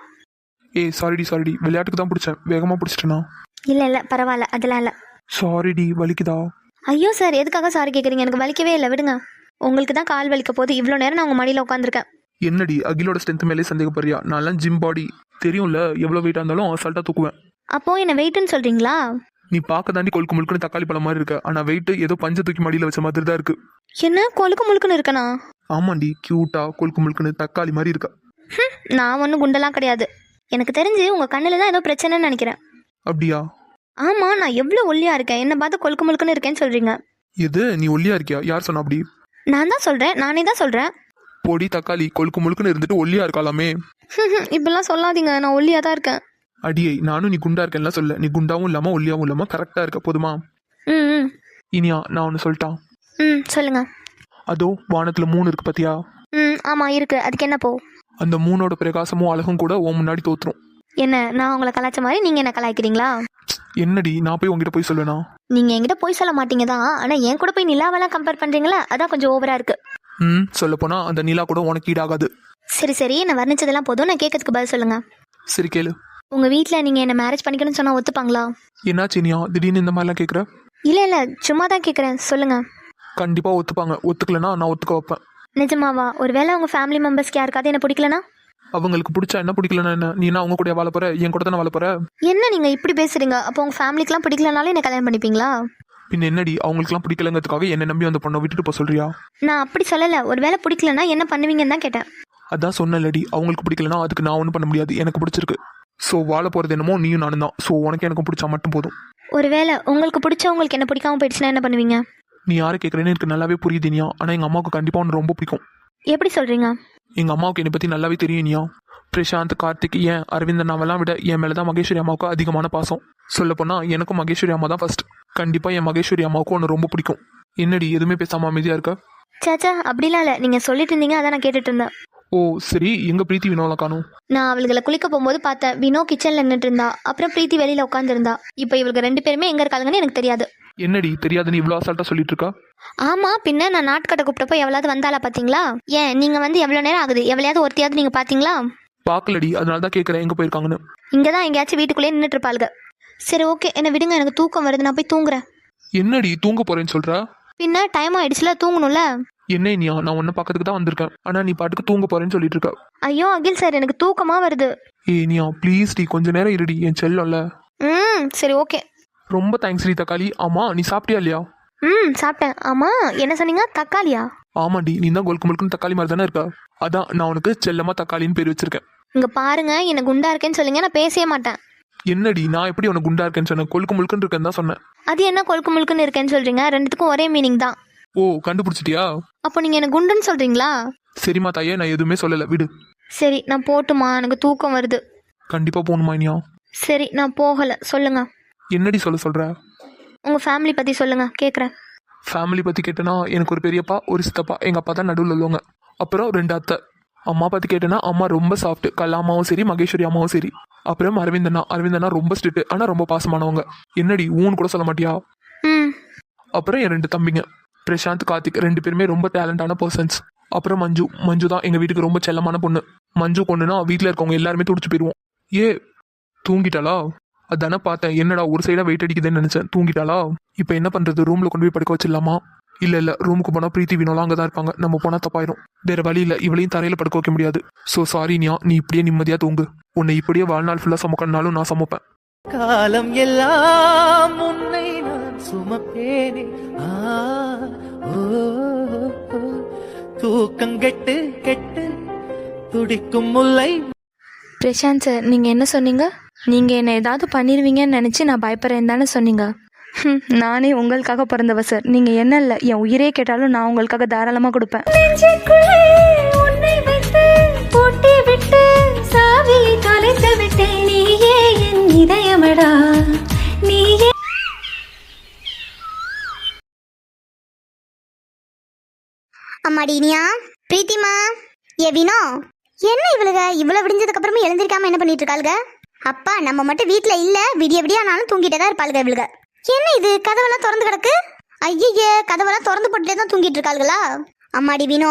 சாரிடி விளையாட்டுக்கு தான் பிடிச்சேன், வேகமா பிடிச்சிட்டேனா? இல்ல பரவாயில்ல, அதெல்லாம் இல்ல. சாரிடி, வலிக்குதா? ஐயோ சார், எதுக்காக சாரி கேக்குறீங்க? எனக்கு வலிக்கவே இல்லை, விடுங்க. உங்களுக்கு தான் கால் வலிக்க போது, இவ்வளோ நேரம் நான் உங்க மடியில உட்காந்துருக்கேன். என்னடி அகிலோட ஸ்ட்ரென்த் மேலே சந்தேகப்படுறியா? நான்லாம் ஜிம் பாடி தெரியும்ல, எவ்வளவு வெயிட்டா இருந்தாலும் அசால்ட்டா தூக்குவேன். அப்போ என்ன வெயிட்னு சொல்றீங்களா? நீ பார்க்க தாண்டி கொழுக்கு முழுக்குன்னு தக்காளி பழம் மாதிரி இருக்க, ஆனா வெயிட் ஏதோ பஞ்சு தூக்கி மடியில வச்ச மாதிரி தான் இருக்கு. என்ன கொழுக்கு முழுக்குன்னு இருக்கனா? ஆமாண்டி, கியூட்டா கொழுக்கு முழுக்குன்னு தக்காளி மாதிரி இருக்க. நான் ஒன்றும் குண்டெல்லாம் கிடையாது. எனக்கு தெரிஞ்சு உங்க கண்ணுல தான் ஏதோ பிரச்சனைன்னு நினைக்கிறேன். அப்படியா? ஆமாம், நான் எவ்வளோ ஒல்லியாக இருக்கேன், என்னை பார்த்து கொழுக்கு முழுக்குன்னு இருக்கேன்னு சொல்கிறீங்க. எது நீ ஒல்லியா இருக்கியா? யார் சொன்னா அப்படி? நான் தான் சொல்கிறேன், நானே தான் சொல்கிறேன். பொடி தக்காளி கொழுக்கு முழுக்குன்னு இருந்துட்டு ஒல்லியா இருக்காலாமே. இப்படிலாம் சொல்லாதீங்க, நான் ஒல்லியாக தான் இருக்கேன். அடியே, நானும் நீ குண்டா இருக்கேன்லாம் சொல்ல. நீ குண்டாவும் இல்லாம ஒல்லியாவும் இல்லாம கரெக்டா இருக்க, போதுமா? ம் ம் இனியா, நான் ஒன்று சொல்லிட்டான். ம் சொல்லுங்கள். அதோ வானத்துல 3 இருக்கு பாத்தியா? ம் ஆமாம் இருக்குது. அதுக்கு என்ன போ? அந்த 3ஓட பிரகாசமும் அழகும் கூட உன் முன்னாடி தோத்துரும். என்ன, நான் உங்களை கலாய்ச்ச மாதிரி நீங்கள் என்ன கலாய்க்கிறீங்களா? என்னடி, நான் போய் உங்ககிட்ட போய் சொல்லுவேனா? நீங்கள் என்கிட்ட போய் சொல்ல மாட்டீங்க தான், ஆனால் என் கூட போய் நிலாவெல்லாம் கம்பேர் பண்ணுறீங்களா? அதான் கொஞ்சம் ஓவராக இருக்குது. சொல்ல போனா அந்த நிலா கூட உனக்கு ஈடாகாது. சரி சரி, நான் வர்ணிச்சதெல்லாம் போதும், நான் கேட்கறதுக்கு பதில் சொல்லுங்கள். சரி கேளு. உங்கள் வீட்டில் நீங்கள் என்ன மேரேஜ் பண்ணிக்கணும்னு சொன்னால் ஒத்துப்பாங்களா? என்னாச்சு இனியா, திடீர்னு இந்த மாதிரிலாம் கேட்குற? இல்லை இல்லை, சும்மா தான் கேட்குறேன், சொல்லுங்கள். கண்டிப்பா ஒத்துப்பாங்க. ஒத்துக்கலனா நான் ஒத்துக்க வைப்பேன். நிஜமாவா? ஒருவேளை உங்கள் ஃபேமிலி மெம்பர்ஸ்க்கு யாருக்காவது என்ன பிடிக்கலனா? அவங்களுக்கு பிடிச்சா என்ன, பிடிக்கலனா என்ன? நீ என்ன அவங்க கூட வாழ போற? என் கூட தானே வாழ போற? என்ன நீங்கள் இப்படி பேசுகிறீங்க? அப்போ உங்கள் ஃபேமிலிக்கெலாம் பிடிக்கலனாலும் என்ன கல்யாணம் பண்ணிப்பீங்களா? பின் என்னடி, அவங்களுக்குலாம் பிடிக்கலங்கிறதுக்காக என்ன நம்பி அந்த பொண்ணை விட்டுட்டு போக சொல்றியா? நான் அப்படி சொல்லலை, ஒருவேளை பிடிக்கலனா என்ன பண்ணுவீங்கன்னு தான் கேட்டேன். அதான் சொன்னலடி, அவங்களுக்கு பிடிக்கலனா அதுக்கு நான் ஒன்றும் பண்ண முடியாது. எனக்கு பிடிச்சிருக்கு. ஸோ வாழ போகிறது என்னமோ நீயும் நானும் தான். ஸோ உனக்கு எனக்கும் பிடிச்சா மட்டும் போதும். ஒருவேளை உங்களுக்கு பிடிச்சவங்களுக்கு என்ன பிடிக்காம போயிடுச்சுன்னா என்ன பண்ணுவீங்க? நீ யாரை கேட்குறேன்னு எனக்கு நல்லாவே புரியுது இனியா. ஆனால் எங்கள் அம்மாவுக்கு கண்டிப்பாக ஒன்று ரொம்ப பிடிக்கும். எப்படி சொல்கிறீங்க? எங்கள் அம்மாவுக்கு என்னை பற்றி நல்லாவே தெரியும் இனியா. பிரசாந்த், கார்த்திக், ஏன் அரவிந்த் அண்ணாவெல்லாம் விட என் மேலே தான் மகேஸ்வரி அம்மாவுக்கு அதிகமான பாசம். சொல்லப்போனால் எனக்கும் மகேஸ்வரி அம்மா தான் ஃபர்ஸ்ட். கண்டிப்பாக என் மகேஸ்வரி அம்மாவுக்கும் ஒன்று ரொம்ப பிடிக்கும். என்னடி எதுவுமே பேசாமல் அமைதியாக இருக்க? சாச்சா, அப்படிலாம் இல்லை, நீங்கள் சொல்லிட்டு இருந்தீங்க, அதான் நான் கேட்டுட்டு இருந்தேன். ஓ சரி, எங்கே பிரீத்தி வினோலாம் காணும்? நான் அவளுகளை குளிக்க போகும்போது பார்த்தேன். வினோ கிச்சனில் நின்றுட்டு இருந்தா, அப்புறம் பிரீத்தி வெளியில் உட்காந்துருந்தா. இப்போ இவளுக்கு 2 பேருமே எங்கே இருக்காங்கன்னு எனக்கு தெரியாது. என்னடி தெரியாதுன்னு இவ்வளோ அசால்ட்டாக சொல்லிட்டு இருக்கா? ஆமாம், பின்ன நான் நாட்கட்டை கூப்பிட்டப்போ எவ்வளோது வந்தாலா பார்த்தீங்களா? ஏன் நீங்கள் வந்து எவ்வளோ நேரம் ஆகுது, எவ்வளையாவது ஒருத்தையாவது நீங்கள் பார்த்தீங்களா? பார்க்கலடி, அதனால தான் கேட்குறேன் எங்கே போயிருக்காங்கன்னு. இங்கே தான் எங்கேயாச்சும் வீட்டுக்குள்ளேயே நின்றுட்டு இருப்பாளுங்க. சரி ஓகே, என்னை விடுங்க, எனக்கு தூக்கம் வருது, நான் போய் தூங்குறேன். என்னடி தூங்க போறேன்னு சொல்ற? பின்ன டைம் ஆயிடுச்சுல, தூங்கணும்ல. என்ன இனியா, நான் உன்னை பக்கத்துக்கு தான் வந்திருக்கேன். ஆனால் நீ பாட்டுக்கு தூங்க போறேன்னு சொல்லிட்டு இருக்க. ஐயோ அகில் சார், எனக்கு தூக்கமாக வருது. இனியா ப்ளீஸ் டி, கொஞ்ச நேரம் இருடி, என் செல்லம்ல. சரி ஓகே. ரொம்ப தேங்க்ஸ் டி தக்காளி. ஆமா, நீ சாப்பிட்டியா இல்லையா? சாப்பிட்டேன். ஆமாம், என்ன சொன்னீங்க? தக்காளியா? ஆமாடி, நீ தான் கொல்கு முழுக்குன்னு தக்காளி மாதிரி தானே இருக்க. அதான் நான் உனக்கு செல்லமா தக்காளின்னு பேர் வச்சிருக்கேன். இங்கே பாருங்க, என்ன குண்டா இருக்கேன்னு சொல்லுங்க, நான் பேசவே மாட்டேன். என்னடி, நான் எப்படி உனக்கு குண்டா இருக்கேன்னு சொன்னேன்? கொழுக்கு முழுக்குன்னு இருக்கேன்னு தான் சொன்னேன். அது என்ன கொழுக்கு முழுக்குன்னு இருக்கேன்னு சொல்றீங்க? ரெண்டுத்துக்கும் ஒரே மீனிங் தான். ஓ கண்டுபிடிச்சிட்டியா? அப்போ நீங்க என்ன குண்டுன்னு சொல்றீங்களா? சரிம்மா தாயே, நான் எதுவுமே சொல்லலை, விடு. சரி, நான் போட்டுமா, எனக்கு தூக்கம் வருது. கண்டிப்பா போகணுமா இனியா? சரி, நான் போகலை, சொல்லுங்க. என்னடி சொல்ற? உங்க ஃபேமிலி பத்தி சொல்லுங்க, கேட்குறேன். ஃபேமிலி பத்தி கேட்டேன்னா எனக்கு ஒரு பெரியப்பா, ஒரு சித்தப்பா, எங்க அப்பா தான் நடுவில் உள்ளவங்க. அப்புறம் 2 அத்தை. அம்மா பத்தி கேட்டேன்னா அம்மா ரொம்ப சாஃப்ட், கல்லாமாவும் சரி மகேஸ்வரி அம்மாவும் சரி. அப்புறம் அரவிந்தண்ணா ரொம்ப ஸ்ட்ரிக்ட், ஆனா ரொம்ப பாசமானவங்க. என்னடி ஊன்னு கூட சொல்ல மாட்டியா? அப்புறம் என் 2 தம்பிங்க, பிரசாந்த், கார்த்திக், 2 பேருமே ரொம்ப டேலண்டான பர்சன்ஸ். அப்புறம் மஞ்சு தான் எங்க வீட்டுக்கு ரொம்ப செல்லமான பொண்ணு. மஞ்சு பொண்ணுனா வீட்டில் இருக்கவங்க எல்லாருமே துடிச்சு போயிடுவோம். ஏ தூங்கிட்டாளா? அதானே பார்த்தேன், என்னடா ஒரு சைடா வெயிட் அடிக்குதுன்னு நினைச்சேன். தூங்கிட்டாளா? இப்போ என்ன பண்றது, ரூம்ல கொண்டு போய் படுக்க வச்சிடலாமா? இல்ல ரூமுக்கு போனா பிரீத்தி வினோலாம் அங்கதான் இருப்பாங்க, நம்ம போனா தப்பாயிரும். வேற வழி இல்ல, இவளையும் தரையில படுக்க வைக்க முடியாது. ஸோ சாரி நியா, நீ இப்படியே நிம்மதியா தூங்கு. உன்னை இப்படியே வாழ்நாள் ஃபுல்லா சமக்கணும்னாலும் நான் சமைப்பேன். காலம் எல்லாம் உன்னை நான் சுமப்பேனே. தூக்கங்கெட்டு கெட்டு துடிக்கும் முல்லை. பிரசாந்த் சார், நீங்கள் என்ன சொன்னீங்க? நீங்கள் என்ன ஏதாவது பண்ணிடுவீங்கன்னு நினச்சி நான் பயப்படுறேன்னு தானே சொன்னீங்க? நானே உங்களுக்காக பிறந்தவ சார். நீங்கள் என்ன இல்லை, என் உயிரே கேட்டாலும் நான் உங்களுக்காக தாராளமாக கொடுப்பேன். அம்மாடி இனியா, பிரீத்திமா, ஏ வினோ, என்ன இவ்வளவு விடிஞ்சதுக்கு அப்புறமா எழுந்திருக்காம என்ன பண்ணிட்டு இருக்காளுங்க? அப்பா நம்ம மட்டும் வீட்டுல இல்ல, விடியானாலும் தூங்கிட்டே தான் இருப்பாளுங்க இவளுக. என்ன இது, கதவெல்லாம் திறந்து கிடக்கு? ஐயே, கதவெல்லாம் திறந்து போட்டுட்டே தான் தூங்கிட்டு இருக்காளுங்களா? அம்மாடி வினோ,